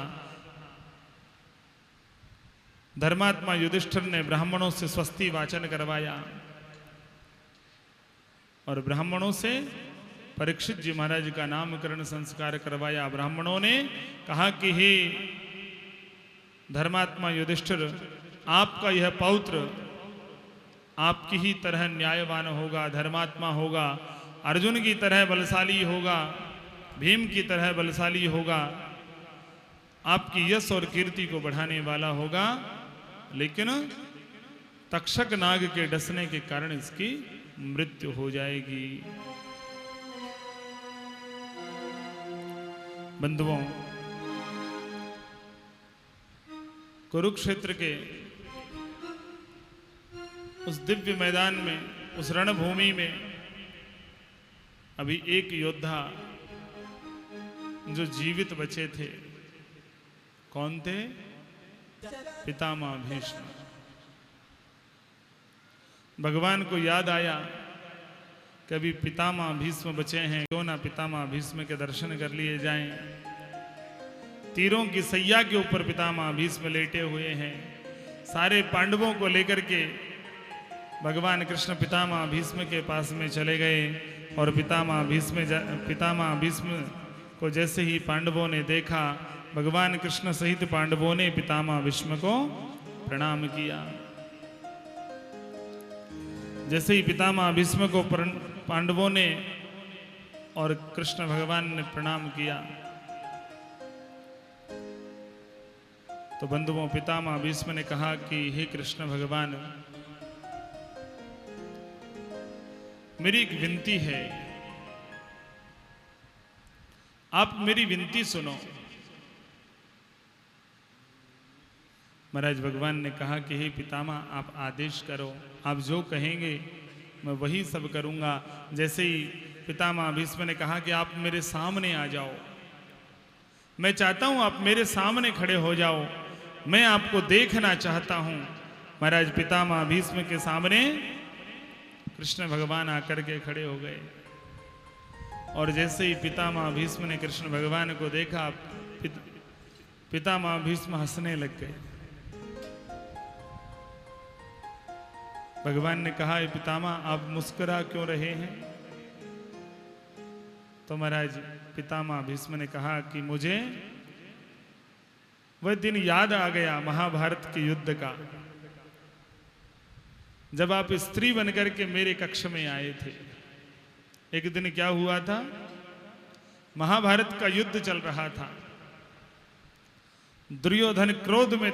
धर्मात्मा युधिष्ठिर ने ब्राह्मणों से स्वस्ति वाचन करवाया और ब्राह्मणों से परीक्षित जी महाराज का नामकरण संस्कार करवाया। ब्राह्मणों ने कहा कि हे धर्मात्मा युधिष्ठिर, आपका यह पौत्र आपकी ही तरह न्यायवान होगा, धर्मात्मा होगा, अर्जुन की तरह बलशाली होगा, भीम की तरह बलशाली होगा, आपकी यश और कीर्ति को बढ़ाने वाला होगा। लेकिन तक्षक नाग के डसने के कारण इसकी मृत्यु हो जाएगी। बंधुओं, कुरुक्षेत्र के उस दिव्य मैदान में, उस रणभूमि में अभी एक योद्धा जो जीवित बचे थे, कौन थे? पितामह भीष्म। भगवान को याद आया कि अभी पितामह भीष्म बचे हैं, क्यों ना पितामह भीष्म के दर्शन कर लिए जाएं। तीरों की सैया के ऊपर पितामह भीष्म लेटे हुए हैं। सारे पांडवों को लेकर के भगवान कृष्ण पितामह भीष्म के पास में चले गए और पितामह भीष्म को जैसे ही पांडवों ने देखा, भगवान कृष्ण सहित पांडवों ने पितामह भीष्म को प्रणाम किया। जैसे ही पितामह भीष्म को पांडवों ने और कृष्ण भगवान ने प्रणाम किया तो बंधुओं, पितामह भीष्म ने कहा कि हे कृष्ण भगवान, मेरी एक विनती है, आप मेरी विनती सुनो। महाराज भगवान ने कहा कि हे पितामह, आप आदेश करो, आप जो कहेंगे मैं वही सब करूंगा। जैसे ही पितामह भीष्म ने कहा कि आप मेरे सामने आ जाओ, मैं चाहता हूं आप मेरे सामने खड़े हो जाओ, मैं आपको देखना चाहता हूं। महाराज पितामह भीष्म के सामने कृष्ण भगवान आकर के खड़े हो गए और जैसे ही पितामह भीष्म ने कृष्ण भगवान को देखा, पितामह भीष्म हंसने लग गए। भगवान ने कहा, पितामह आप मुस्कुरा क्यों रहे हैं? तो महाराज पितामह भीष्म ने कहा कि मुझे वह दिन याद आ गया महाभारत के युद्ध का, जब आप स्त्री बनकर के मेरे कक्ष में आए थे। एक दिन क्या हुआ था, महाभारत का युद्ध चल रहा था। दुर्योधन क्रोध में